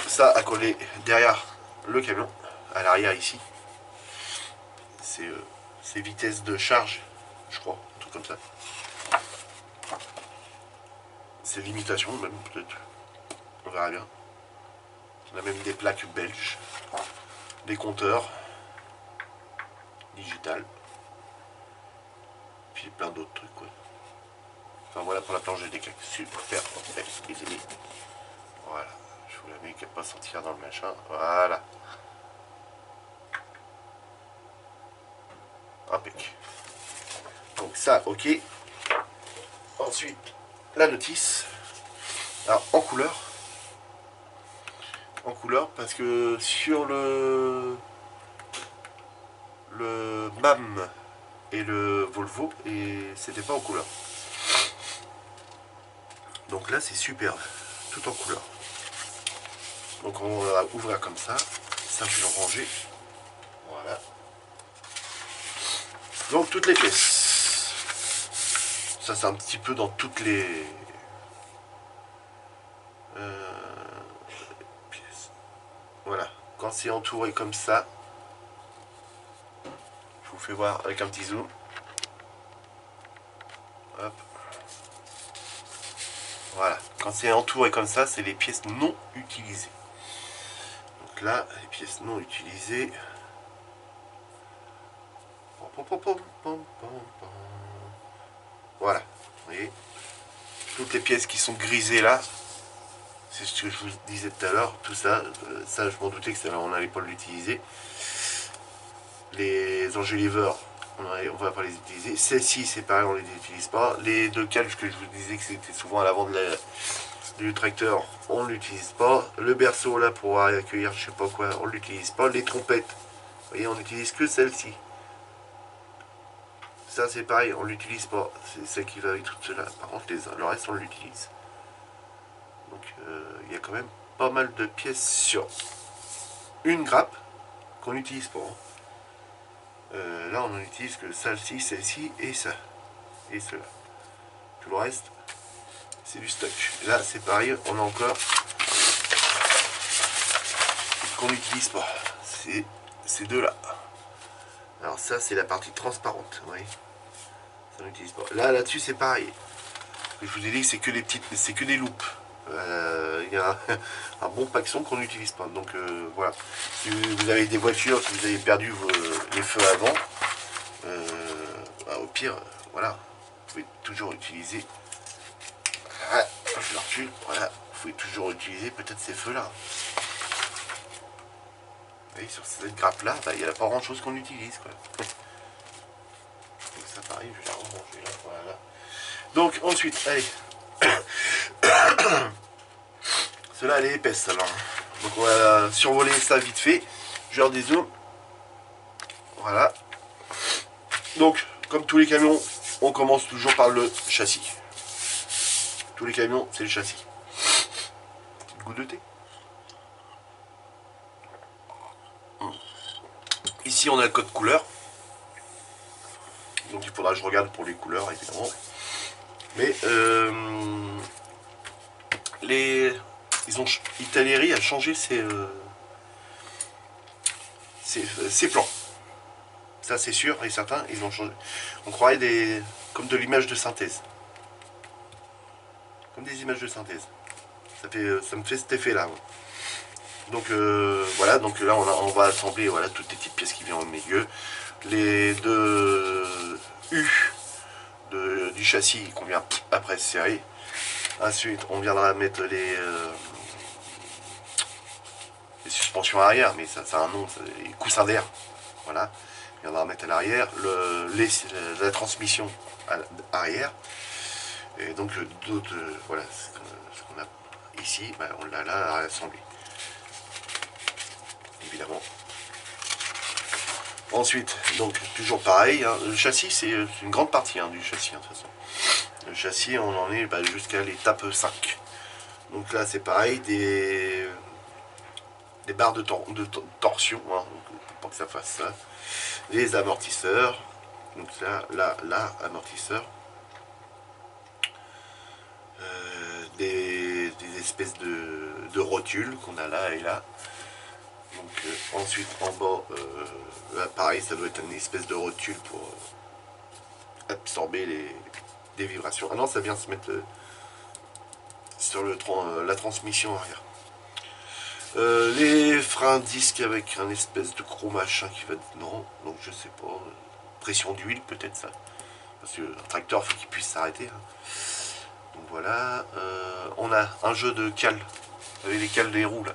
Ça a collé derrière le camion, à l'arrière ici. C'est vitesse de charge, je crois, un truc comme ça. C'est l'imitation même, peut-être. On verra bien. On a même des plaques belges, des compteurs. digital. Puis plein d'autres trucs, quoi. Enfin voilà pour la planche de décal. Super, les amis. Voilà. Je vous la mets qu'elle pas sortir dans le machin. Voilà. Impec. Donc ça, ok. Ensuite, la notice. Alors en couleur. En couleur parce que sur le MAM et le Volvo, et c'était pas en couleur. Donc là c'est superbe, tout en couleur. Donc on va ouvrir comme ça. Ça je vais le ranger. Voilà. Donc toutes les pièces. Ça c'est un petit peu dans toutes les pièces. Voilà. Quand c'est entouré comme ça, je vous fais voir avec un petit zoom. Hop. Voilà. Quand c'est entouré comme ça, c'est les pièces non utilisées. Donc là, les pièces non utilisées. Voilà. Vous voyez, toutes les pièces qui sont grisées là, c'est ce que je vous disais tout à l'heure. Tout ça, ça je m'en doutais que on n'allait pas l'utiliser. Les enjoliveurs, on va pas les utiliser. Celles-ci, c'est pareil, on les utilise pas. Les deux cales que je vous disais que c'était souvent à l'avant du tracteur, on l'utilise pas. Le berceau là pour accueillir je sais pas quoi, on l'utilise pas. Les trompettes, vous voyez, on n'utilise que celle-ci. Ça c'est pareil, on l'utilise pas. C'est celle qui va avec tout cela. Par contre, le reste on l'utilise. Donc il y a quand même pas mal de pièces sur une grappe qu'on n'utilise pas. Là on n'en utilise que celle-ci et ça. Et cela. Tout le reste, c'est du stock. Là c'est pareil, on a encore qu'on n'utilise pas. C'est ces deux-là. Alors ça c'est la partie transparente. Vous voyez, ça n'utilise pas. Là-dessus c'est pareil. Je vous ai dit que c'est que des petites, c'est que des loupes. Il y a un bon paxon qu'on n'utilise pas. Donc voilà. Si vous avez des voitures, si vous avez perdu les feux avant, bah, au pire, voilà, vous pouvez toujours utiliser. Ah, je le recule. Voilà, vous pouvez toujours utiliser peut-être ces feux-là. Vous voyez, sur cette grappe-là, bah, il n'y a pas grand-chose qu'on utilise, quoi. Donc ça pareil, je vais la ranger là. Voilà. Donc ensuite, allez. Celle-là elle est épaisse alors. Donc on va survoler ça vite fait. Je leur des zooms. Voilà. Donc comme tous les camions, on commence toujours par le châssis. Tous les camions, c'est le châssis. Petite goutte de thé. Ici on a le code couleur. Donc il faudra que je regarde pour les couleurs évidemment. Mais Italeri a changé ses plans. Ça c'est sûr et certain, ils ont changé. On croirait comme de l'image de synthèse. Comme des images de synthèse. Ça me fait cet effet là. Donc voilà, donc là on va assembler voilà, toutes les petites pièces qui viennent au milieu. Les deux U du châssis qu'on vient après serrer. Ensuite on viendra mettre les suspensions arrière, mais ça a un nom, les coussins d'air. Voilà. On viendra mettre à l'arrière la transmission arrière. Et donc d'autres, voilà, ce qu'on a ici, bah, on l'a là à assembler. Évidemment. Ensuite, donc toujours pareil, hein, le châssis c'est une grande partie du châssis, hein, de toute façon. Le châssis on en est bah, jusqu'à l'étape 5. Donc là c'est pareil, des barres de torsion, hein, pour pas que ça fasse ça. Les amortisseurs, donc là, amortisseur. Des espèces de rotules qu'on a là et là. Donc ensuite en bas, là pareil, ça doit être une espèce de rotule pour absorber des vibrations. Ah non, ça vient se mettre sur la transmission arrière. Les freins disques avec un espèce de gros machin qui va dedans. Donc je sais pas. Pression d'huile peut-être ça. Parce qu'un tracteur faut qu'il puisse s'arrêter. Hein. Donc voilà. On a un jeu de cales. Vous savez les cales des roues là.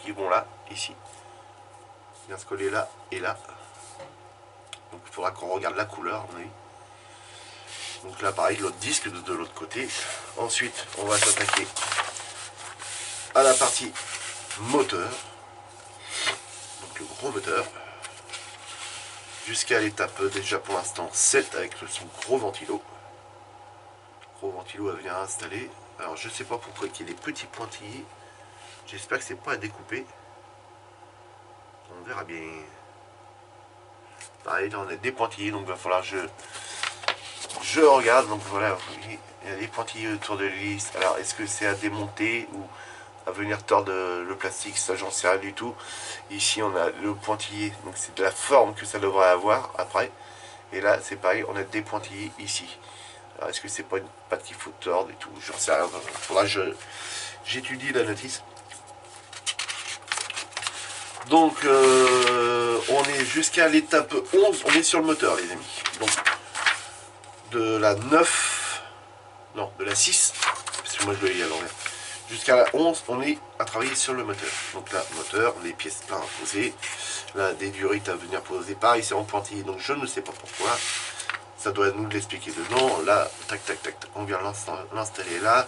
Qui vont là, ici. Bien se coller là et là. Donc il faudra qu'on regarde la couleur à mon avis. Donc là pareil, l'autre disque de l'autre côté. Ensuite on va s'attaquer à la partie moteur. Donc le gros moteur. Jusqu'à l'étape déjà pour l'instant 7 avec son gros ventilo. Gros ventilo à venir installer. Alors je sais pas pourquoi il y a des petits pointillés. J'espère que c'est pas à découper. On verra bien. Pareil, là on a des pointillés, donc il va falloir que je regarde. Donc voilà, il y a des pointillés autour de l'hélice. Alors est-ce que c'est à démonter ou à venir tordre le plastique? Ça j'en sais rien du tout. Ici on a le pointillé, donc c'est de la forme que ça devrait avoir après. Et là c'est pareil, on a des pointillés ici. Alors est-ce que c'est pas une patte qu'il faut tordre et tout? J'en sais rien. Faudra que j'étudie la notice. Donc on est jusqu'à l'étape 11, on est sur le moteur les amis. Donc de la 9, non de la 6, parce que moi je dois y aller à l'envers. Jusqu'à la 11, on est à travailler sur le moteur. Donc là, moteur, les pièces pleines à poser. Là, des durites à venir poser. Pareil, c'est en pointillé, donc je ne sais pas pourquoi. Ça doit nous l'expliquer dedans. Là, tac, tac, tac, on vient l'installer là.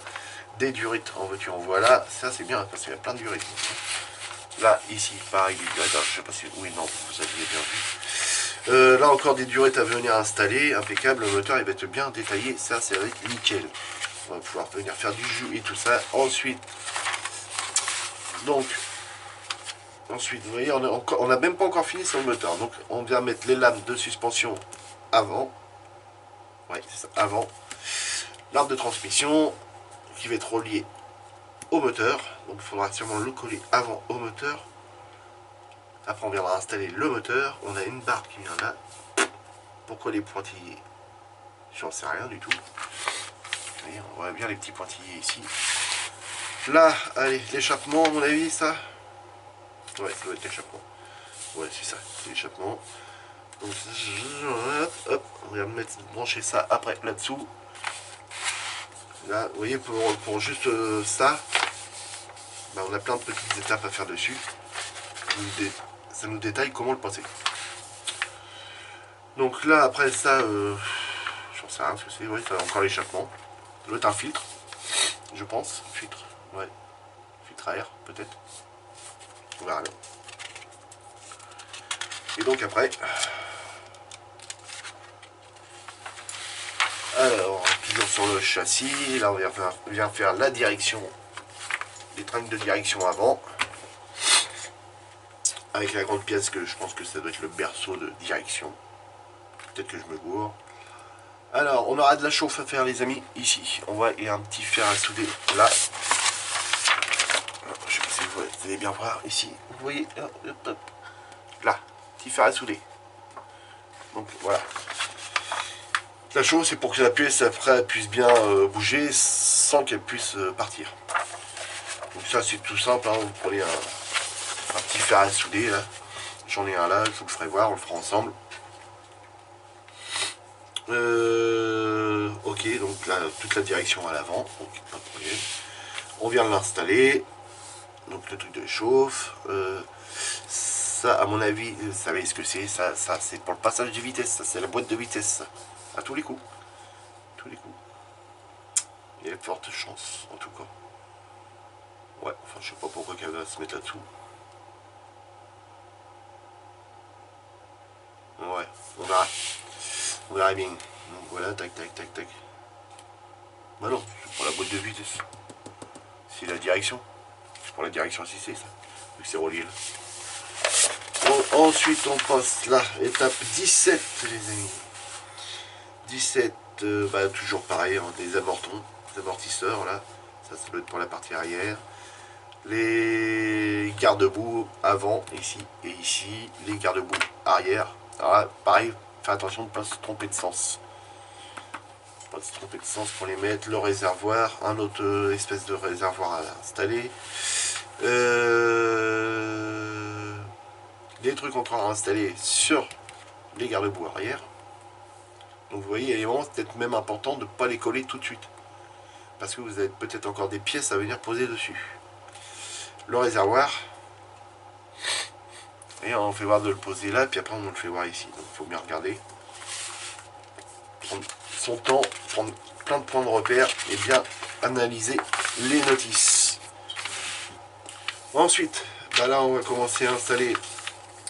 Des durites en veux-tu, en voilà. Ça, c'est bien, parce qu'il y a plein de durites. Là, ici, pareil, des durites. Alors, je sais pas si... Oui, non, vous aviez bien vu. Là, encore des durites à venir installer. Impeccable, le moteur, il va être bien détaillé. Ça, c'est avec nickel. On va pouvoir venir faire du jus et tout ça. Ensuite, vous voyez, on n'a même pas encore fini sur le moteur. Donc, on vient mettre les lames de suspension avant. Ouais, c'est ça, avant. L'arbre de transmission qui va être relié au moteur. Donc, il faudra sûrement le coller avant au moteur. Après, on viendra installer le moteur. On a une barre qui vient là. Pourquoi les pointillés? J'en sais rien du tout. Vous voyez, on voit bien les petits pointillés ici. Là, allez, l'échappement, à mon avis, ça. Ouais, ça doit être l'échappement. Ouais, c'est ça, c'est l'échappement. Donc, hop, on va brancher ça après là-dessous. Là, vous voyez, pour juste ça, bah, on a plein de petites étapes à faire dessus. Ça nous détaille comment le passer. Donc là, après ça, j'en sais rien ce que c'est. Ouais, ça a encore l'échappement. Ça doit être un filtre, je pense. Filtre, ouais. Filtre à air, peut-être. On verra bien. Et donc après, alors toujours sur le châssis, là on vient faire la direction, les tringles de direction avant, avec la grande pièce que je pense que ça doit être le berceau de direction. Peut-être que je me gourre. Alors on aura de la chauffe à faire les amis, ici. On voit il y a un petit fer à souder là. Je sais pas si vous allez bien voir ici. Vous voyez, là, petit fer à souder. Donc voilà. La chauffe c'est pour que la pièce après puisse bien bouger sans qu'elle puisse partir. Donc ça c'est tout simple, hein. Vous prenez un petit fer à souder là. J'en ai un là, je vous le ferai voir, on le fera ensemble. Ok, donc là toute la direction à l'avant, donc pas de problème. On vient l'installer. Donc le truc de chauffe. Ça à mon avis, vous savez ce que c'est, ça c'est pour le passage de vitesse, ça c'est la boîte de vitesse, ça. À tous les coups. Tous les coups. Il y a de fortes chances, en tout cas. Ouais, enfin je sais pas pourquoi qu'elle va se mettre là-dessous. Ouais, on verra. On verra bien. Donc voilà, tac, tac, tac, tac. Bah non, c'est pour la boîte de vitesse. C'est la direction. C'est pour la direction si c'est ça. Vu que c'est relié là. Bon, ensuite on passe là, étape 17 les amis. 17, bah, toujours pareil, hein, des amortisseurs là. Ça doit être pour la partie arrière. Les garde-boue avant, ici et ici. Les garde-boue arrière. Alors là, pareil, faites attention de ne pas se tromper de sens. Pas se tromper de sens pour les mettre. Le réservoir, un autre espèce de réservoir à installer. des trucs encore à installer sur les garde-boue arrière. Donc vous voyez, il est vraiment peut-être même important de ne pas les coller tout de suite. Parce que vous avez peut-être encore des pièces à venir poser dessus. Le réservoir. Et on fait voir de le poser là, puis après on le fait voir ici. Donc il faut bien regarder. Prendre son temps, prendre plein de points de repère et bien analyser les notices. Ensuite, bah là on va commencer à installer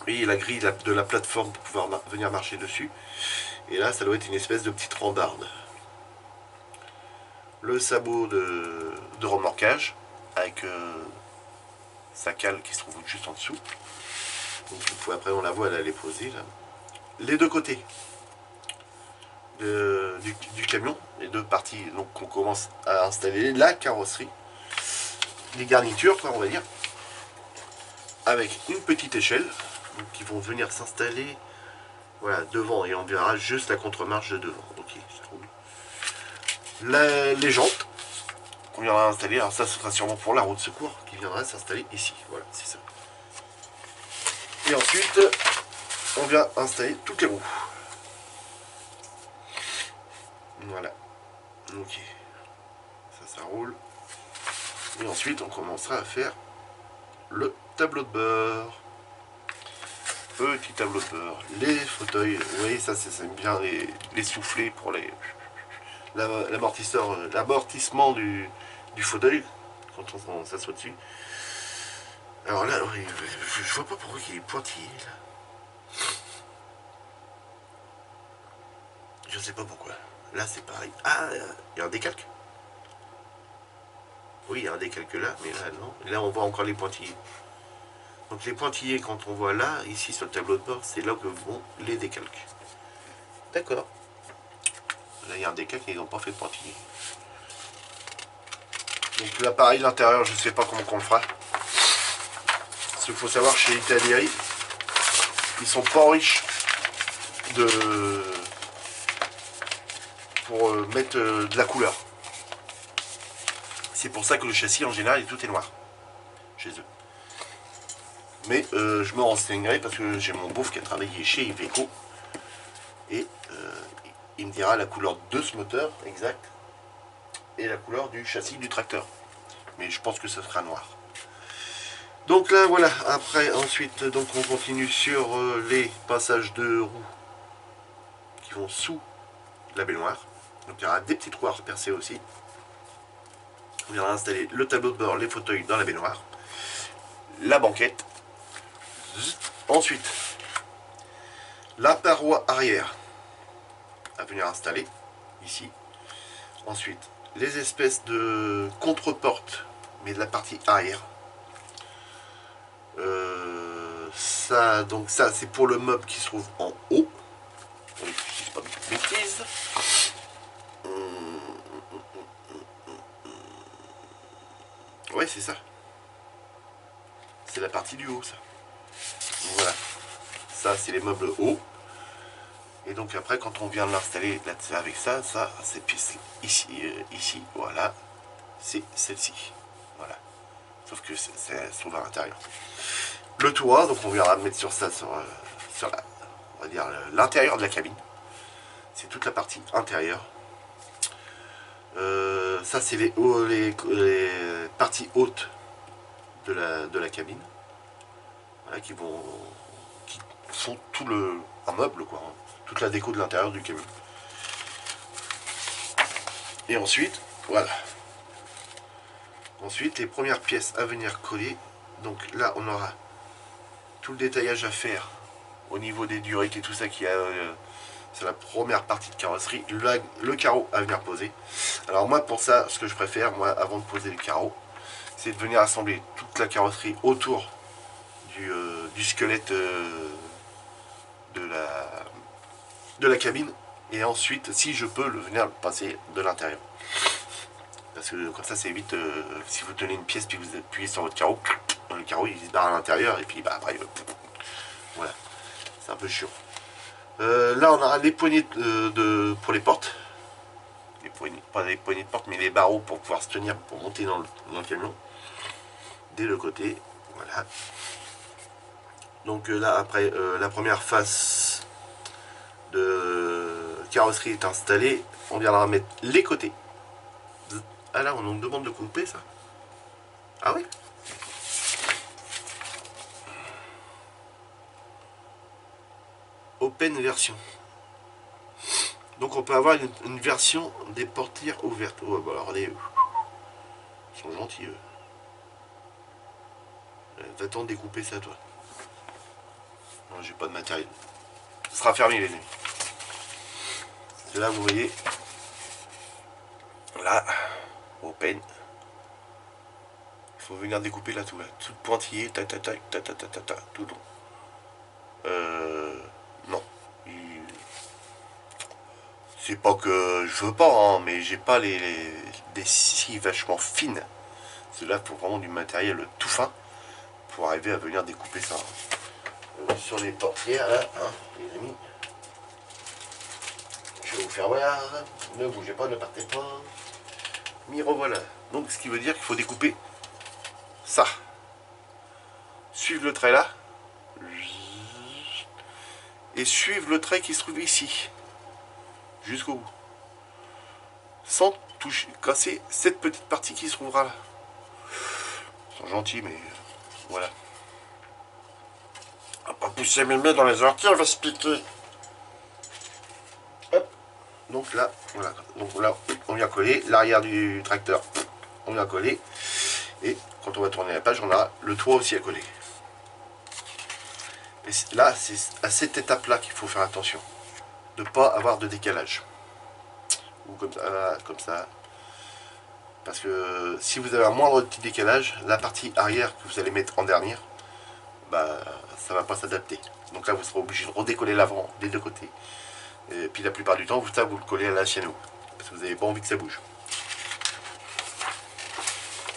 la grille de la plateforme pour pouvoir venir marcher dessus. Et là ça doit être une espèce de petite rambarde. Le sabot de remorquage avec sa cale qui se trouve juste en dessous. Donc après on la voit, elle est posée là. Les deux côtés du camion, les deux parties, donc on commence à installer la carrosserie, les garnitures quoi, on va dire, avec une petite échelle donc, qui vont venir s'installer voilà, devant, et on verra juste la contre-marche de devant. Ok, ça roule. Les jantes qu'on viendra installer, alors ça ce sera sûrement pour la roue de secours qui viendra s'installer ici, voilà, c'est ça. Et ensuite on vient installer toutes les roues. Voilà, ok, ça roule. Et ensuite on commencera à faire le tableau de bord. Petit tableau de bord, les fauteuils, vous voyez ça c'est bien les soufflets pour l'amortissement du fauteuil quand on s'assoit dessus. Alors là, je vois pas pourquoi il est pointillé là. Je sais pas pourquoi. Là c'est pareil. Ah, il y a un décalque. Oui, il y a un décalque là, mais là non. Là on voit encore les pointillés. Donc les pointillés, quand on voit là, ici sur le tableau de bord, c'est là que vont les décalques. D'accord. Là il y a un décalque et ils n'ont pas fait de pointillés. Donc là pareil, l'intérieur, je ne sais pas comment on le fera. Parce qu'il faut savoir, chez Italieri, ils sont pas riches pour mettre de la couleur. C'est pour ça que le châssis en général tout est noir chez eux. Mais je me renseignerai parce que j'ai mon beauf qui a travaillé chez Iveco et il me dira la couleur de ce moteur exact et la couleur du châssis du tracteur. Mais je pense que ça sera noir. Donc là voilà, après ensuite donc on continue sur les passages de roues qui vont sous la baignoire. Donc il y aura des petits trous à percer aussi. On viendra installer le tableau de bord, les fauteuils dans la baignoire, la banquette. Ensuite, la paroi arrière à venir installer ici. Ensuite, les espèces de contre-portes, mais de la partie arrière. Ça c'est pour le meuble qui se trouve en haut. Je ne dis pas de bêtises. Ouais, c'est ça. C'est la partie du haut, ça. Donc, voilà. Ça, c'est les meubles hauts. Et donc après, quand on vient de l'installer avec ça c'est ici, voilà, c'est celle-ci. Voilà. Sauf que c'est sur l'intérieur. Le toit, donc on viendra mettre sur ça, sur on va dire l'intérieur de la cabine. C'est toute la partie intérieure. Ça, c'est les parties hautes de la cabine. Voilà, qui font tout un meuble, quoi. Hein, toute la déco de l'intérieur du camion. Et ensuite, voilà. Ensuite, les premières pièces à venir coller. Donc là, on aura tout le détaillage à faire au niveau des duriques et tout ça qui a... c'est la première partie de carrosserie. Le carreau à venir poser. Alors moi, pour ça, ce que je préfère, moi, avant de poser le carreau, c'est de venir assembler toute la carrosserie autour du squelette de la cabine. Et ensuite, si je peux, venir le passer de l'intérieur. Parce que comme ça, c'est évite, si vous tenez une pièce, puis vous appuyez sur votre carreau, le carreau, il se barre à l'intérieur, et puis bah, après, voilà. C'est un peu chiant. Là, on aura les poignées pour les portes. Pas les poignées de porte, mais les barreaux pour pouvoir se tenir, pour monter dans le camion. Dès le côté, voilà. Donc là, après la première face de carrosserie est installée, on viendra mettre les côtés. Ah là, on nous demande de couper ça. Ah oui. Open version. Donc on peut avoir une version des portières ouvertes. Oh, bah alors ils sont gentils eux. Va-t'en découper ça toi. Non, j'ai pas de matériel. Ce sera fermé les amis. Là vous voyez. Là, open. Il faut venir découper là tout là. Tout pointillé, tac tac tac tac tac tac tac, tout long. Non. C'est pas que je veux pas, hein, mais j'ai pas des scies vachement fines. C'est là pour vraiment du matériel tout fin pour arriver à venir découper ça. Sur les portières là, hein, les amis. Je vais vous faire voir. Ne bougez pas, ne partez pas. M'y revoilà. Donc ce qui veut dire qu'il faut découper ça. Suivre le trait là. Et suivre le trait qui se trouve ici. Jusqu'au bout. Sans toucher, casser cette petite partie qui se trouvera là. Ils sont gentils, mais voilà. On va pas pousser mes mains dans les orties, on va se piquer. Hop. Donc là, voilà. Donc là, on vient coller l'arrière du tracteur. On vient coller. Et quand on va tourner la page, on a le toit aussi à coller. Et là, c'est à cette étape-là qu'il faut faire attention. De ne pas avoir de décalage. Ou comme ça, comme ça. Parce que si vous avez un moindre petit décalage, la partie arrière que vous allez mettre en dernière, bah ça va pas s'adapter. Donc là vous serez obligé de redécoller l'avant des deux côtés. Et puis la plupart du temps, ça vous le collez à la chaîne haut. Parce que vous n'avez pas envie que ça bouge.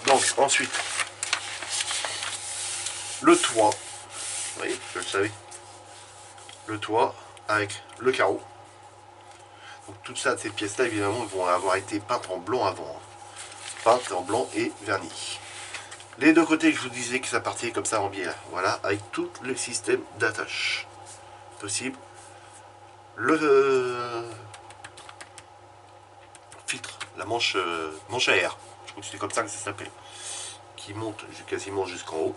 Donc ensuite, le toit. Vous voyez, je le savais. Le toit avec le carreau. Donc tout ça, ces pièces-là, évidemment, vont avoir été peintes en blanc avant. Peintes en blanc et vernis. Les deux côtés, je vous disais que ça partait comme ça en biais. Voilà, avec tout le système d'attache possible. Le filtre, la manche à air. Je crois que c'est comme ça que ça s'appelle. Qui monte quasiment jusqu'en haut.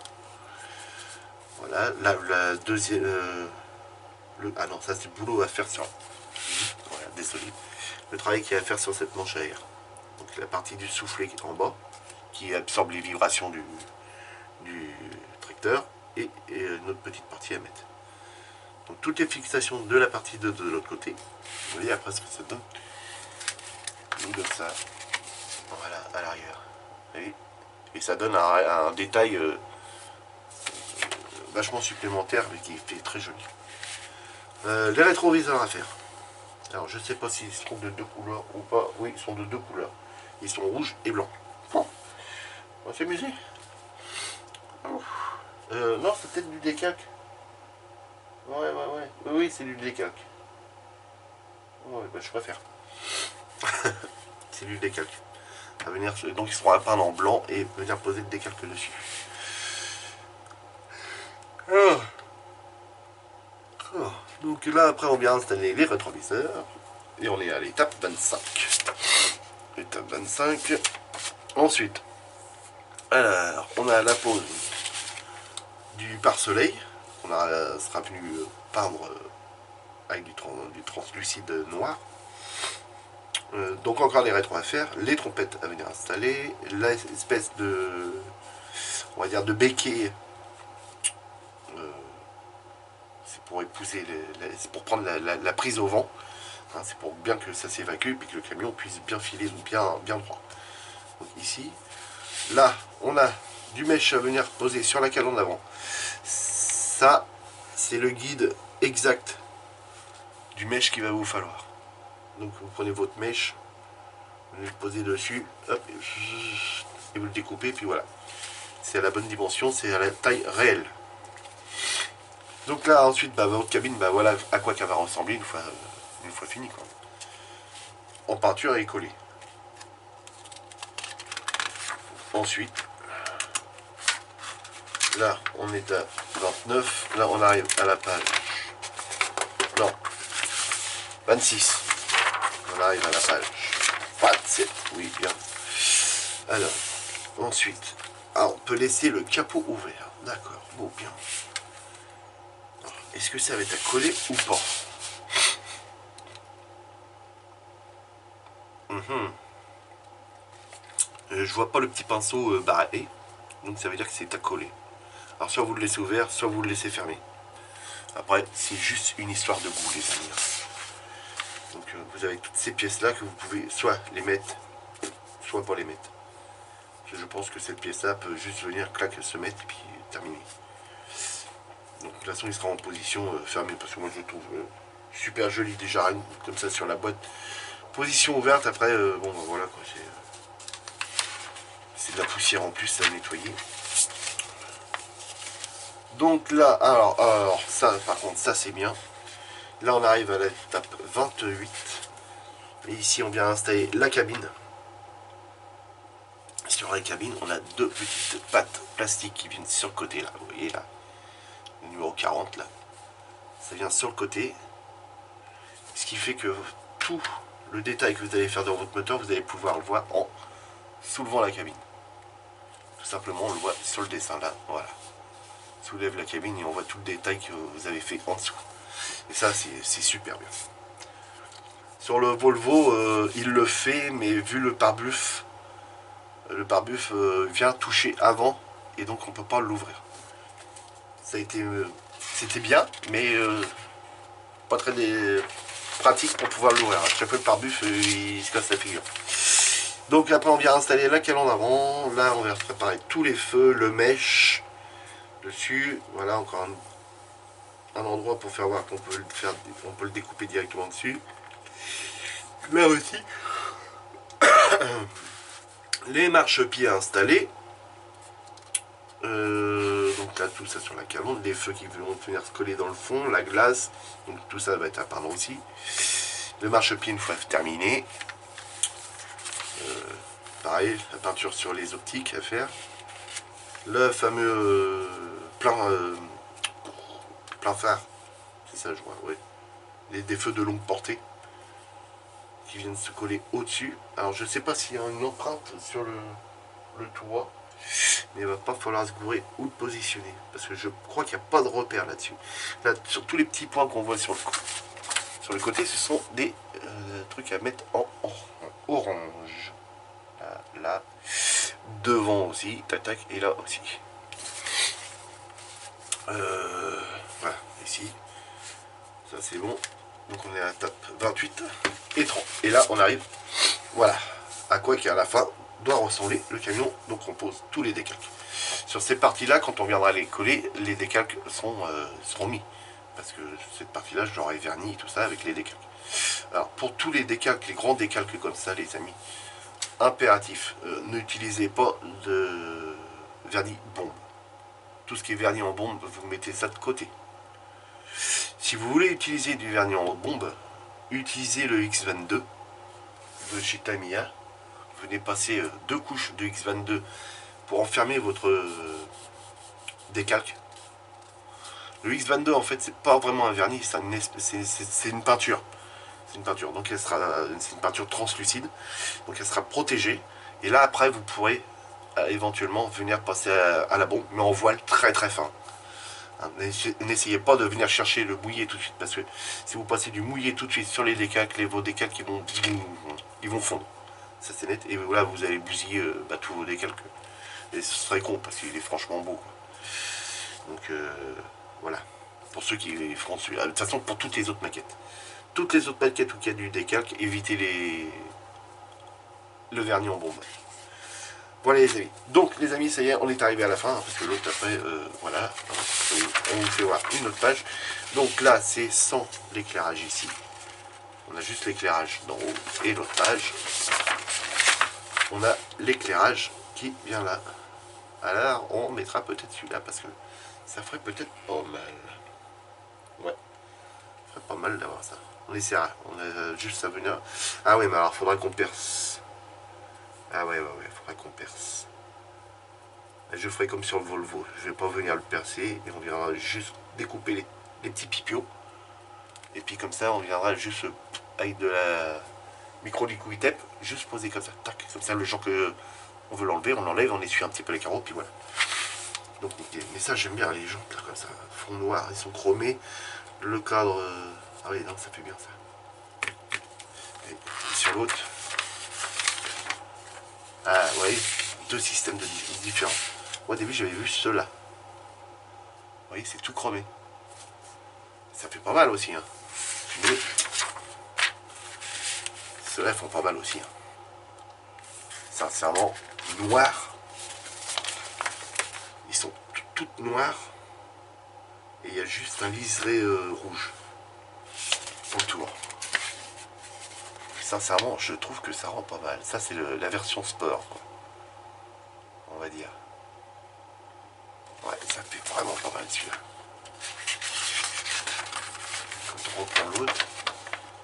Voilà, la deuxième... ah non, ça c'est le boulot à faire sur... Voilà, désolé. Le travail qu'il y a à faire sur cette manche à air. Donc la partie du soufflet qui est en bas, qui absorbe les vibrations du tracteur, et une autre petite partie à mettre. Donc toutes les fixations de la partie de l'autre côté. Vous voyez après ce que ça donne. Donc ça, voilà, à l'arrière. Et ça donne un détail vachement supplémentaire, mais qui fait très joli. Les rétroviseurs à faire. Alors je sais pas s'ils sont de deux couleurs ou pas. Oui, ils sont de deux couleurs. Ils sont rouge et blanc. Bon, on va s'amuser. Non, c'est peut-être du décalque. Ouais. Oui, c'est du décalque. Ouais, bah, je préfère. C'est du décalque. À venir, donc ils seront à peindre en blanc et venir poser le décalque dessus. Donc là, après, on vient installer les rétroviseurs. Et on est à l'étape 25. Étape 25. Ensuite, alors, on a la pose du pare-soleil. On sera venu peindre avec du translucide noir. Donc encore des rétros à faire, les trompettes à venir installer, l'espèce de, on va dire, de béquet, c'est pour épouser, c'est pour prendre la prise au vent, hein, c'est pour bien que ça s'évacue et que le camion puisse bien filer bien droit. Donc ici, là, on a du mèche à venir poser sur la calandre d'avant. Ça, c'est le guide exact du mèche qu'il va vous falloir. Donc vous prenez votre mèche, vous le posez dessus, hop, et vous le découpez, puis voilà. C'est à la bonne dimension, c'est à la taille réelle. Donc là ensuite, bah, votre cabine, bah, voilà à quoi qu'elle va ressembler une fois fini, quoi. En peinture et collée. Ensuite, Là, on est à 29. Là, on arrive à la page. Non. 26. On arrive à la page 27. Oui, bien. Alors, ensuite, on peut laisser le capot ouvert. D'accord. Bon, bien. Est-ce que ça va être à coller ou pas? Je vois pas le petit pinceau barré. Donc ça veut dire que c'est à coller. Alors soit vous le laissez ouvert, soit vous le laissez fermé. Après, c'est juste une histoire de goût, les amis. Donc vous avez toutes ces pièces-là que vous pouvez soit les mettre, soit pas les mettre. Je pense que cette pièce-là peut juste venir, clac, se mettre, et puis terminer. Donc de toute façon, il sera en position fermée, parce que moi je le trouve super joli déjà, comme ça sur la boîte. Position ouverte, après, bon, ben, voilà quoi, c'est de la poussière en plus à nettoyer. Donc là, alors ça par contre, ça c'est bien. Là on arrive à l'étape 28. Et ici on vient installer la cabine. Sur la cabine, on a deux petites pattes plastiques qui viennent sur le côté là. Vous voyez là, le numéro 40 là. Ça vient sur le côté. Ce qui fait que tout le détail que vous allez faire dans votre moteur, vous allez pouvoir le voir en soulevant la cabine. Tout simplement, on le voit sur le dessin là. Voilà. Soulève la cabine et on voit tout le détail que vous avez fait en dessous. Et ça, c'est super bien. Sur le Volvo, il le fait, mais vu le pare-buff vient toucher avant et donc on peut pas l'ouvrir. Ça a été, c'était bien, mais pas très pratique pour pouvoir l'ouvrir. À chaque fois le pare-buff, il se casse la figure. Donc après on vient installer la calandre avant. Là on vient préparer tous les feux, le mèche dessus. Voilà encore un endroit pour faire voir qu'on peut le découper directement dessus. Là aussi, les marchepieds installés. Donc là tout ça sur la calandre, les feux qui vont venir se coller dans le fond, la glace, donc tout ça va être apparent aussi. Le marchepied une fois terminé. Pareil, la peinture sur les optiques à faire. Le fameux plein phare, c'est ça je vois, oui. Des feux de longue portée qui viennent se coller au-dessus. Alors je sais pas s'il y a une empreinte sur le toit, mais il va pas falloir se gourer où le positionner, parce que je crois qu'il n'y a pas de repère là-dessus. Là, sur tous les petits points qu'on voit sur le côté, ce sont des trucs à mettre en orange. Là, devant aussi, tac tac, et là aussi. Voilà, ici, ça c'est bon. Donc on est à la tape 28 et 30. Et là on arrive, voilà, à quoi qu'à la fin doit ressembler le camion. Donc on pose tous les décalques. Sur ces parties-là, quand on viendra les coller, les décalques seront mis. Parce que cette partie-là, je l'aurai verni et tout ça avec les décalques. Alors pour tous les décalques, les grands décalques comme ça, les amis, impératif, n'utilisez pas de vernis bombe. Tout ce qui est vernis en bombe, vous mettez ça de côté. Si vous voulez utiliser du vernis en bombe, utilisez le X22 de chez Tamiya. Venez passer deux couches de X22 pour enfermer votre décalque. Le X22 en fait c'est pas vraiment un vernis, c'est une peinture. C'est une peinture, donc c'est une peinture translucide, donc elle sera protégée. Et là après vous pourrez éventuellement venir passer à la bombe, mais en voile très très fin. N'essayez pas de venir chercher le mouillé tout de suite, parce que si vous passez du mouillé tout de suite sur les décalques, vos décalques ils vont fondre. Ça c'est net, et là vous allez bousiller tous vos décalques. Et ce serait con, parce qu'il est franchement beau, quoi. Donc voilà, pour ceux qui feront celui-là. De toute façon, pour toutes les autres maquettes. Toutes les autres maquettes où il y a du décalque, évitez le vernis en bombe. Voilà les amis. Donc les amis, ça y est, on est arrivé à la fin, hein, parce que l'autre après, voilà, on vous fait voir une autre page. Donc là, c'est sans l'éclairage ici. On a juste l'éclairage d'en haut et l'autre page. On a l'éclairage qui vient là. Alors on mettra peut-être celui-là, parce que ça ferait peut-être pas mal. Ouais, ça ferait pas mal d'avoir ça. On essaiera, on a juste à venir. Ah oui, mais alors faudra qu'on perce. Ah ouais, faudra qu'on perce. Je ferai comme sur le Volvo, je vais pas venir le percer et on viendra juste découper les petits pipios. Et puis comme ça on viendra juste avec de la micro liquid tape, juste poser comme ça, tac, comme ça le jour que on veut l'enlever, on l'enlève, on essuie un petit peu les carreaux, puis voilà. Donc nickel. Mais ça j'aime bien les jantes là comme ça, fond noir, ils sont chromés, le cadre, ah oui non ça fait bien ça. Et sur l'autre, ah vous voyez, deux systèmes différents. Moi au début j'avais vu ceux-là. Vous voyez, c'est tout chromé. Ça fait pas mal aussi, hein. Mais ceux-là font pas mal aussi, hein. Sincèrement, noirs. Ils sont toutes noires. Et il y a juste un liseré rouge autour. Sincèrement, je trouve que ça rend pas mal. Ça, c'est la version sport, quoi. On va dire. Ouais, ça fait vraiment pas mal celui-là. Quand on reprend l'autre,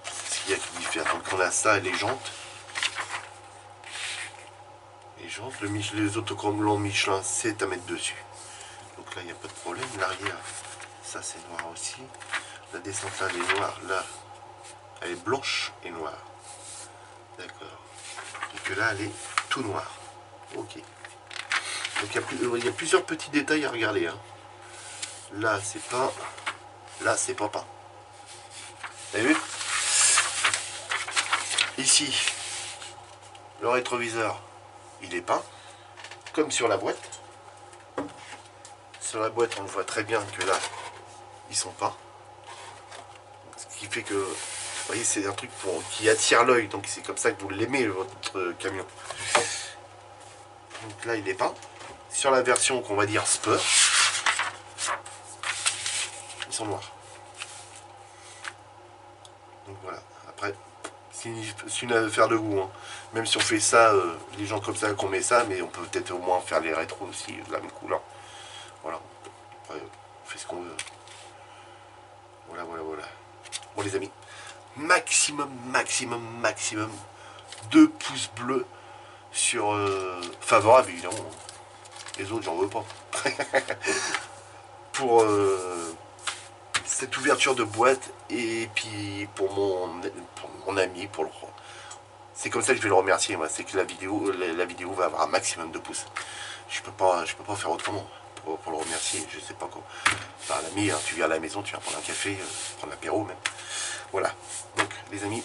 c'est ce qu'il y a qui diffère. Donc on a ça et les jantes. Les jantes, les autocollants Michelin, c'est à mettre dessus. Donc là, il n'y a pas de problème. L'arrière, ça c'est noir aussi. La descente là, elle est noire. Là, elle est blanche et noire. D'accord. Et que là, elle est tout noire. Ok. Donc il y a plusieurs petits détails à regarder, hein. Là, c'est pas. Là, c'est pas peint. Vous avez vu? Ici, le rétroviseur, il est peint. Comme sur la boîte. Sur la boîte, on voit très bien que là, ils sont peints. Ce qui fait que, vous voyez, c'est un truc qui attire l'œil. Donc c'est comme ça que vous l'aimez, votre camion. Donc là, il est peint. Sur la version qu'on va dire Spur, ils sont noirs. Donc voilà. Après, c'est une affaire de goût, hein. Même si on fait ça, les gens comme ça qu'on met ça, mais on peut peut-être au moins faire les rétros aussi de la même couleur. Voilà. Après, on fait ce qu'on veut. Voilà, voilà, voilà. Bon les amis, maximum 2 pouces bleus sur favorable évidemment. Les autres j'en veux pas. Pour cette ouverture de boîte et puis pour mon ami, c'est comme ça que je vais le remercier, moi. C'est que la vidéo va avoir un maximum de pouces. Je peux pas faire autrement pour le remercier. Je sais pas quoi. Enfin, l'ami, hein, tu viens à la maison, tu viens prendre un café, prendre l'apéro même. Voilà. Donc les amis,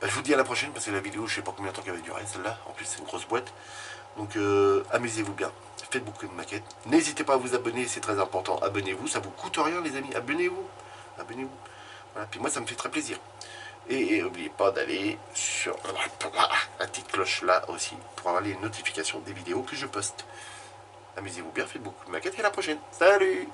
bah, je vous dis à la prochaine parce que la vidéo, je sais pas combien de temps qu'elle va durer celle-là. En plus c'est une grosse boîte. Donc amusez-vous bien. Faites beaucoup de maquettes. N'hésitez pas à vous abonner, c'est très important. Abonnez-vous, ça vous coûte rien les amis. Abonnez-vous. Abonnez-vous. Voilà. Puis moi ça me fait très plaisir. Et n'oubliez pas d'aller sur la petite cloche là aussi pour avoir les notifications des vidéos que je poste. Amusez-vous bien, faites beaucoup de maquettes et à la prochaine. Salut!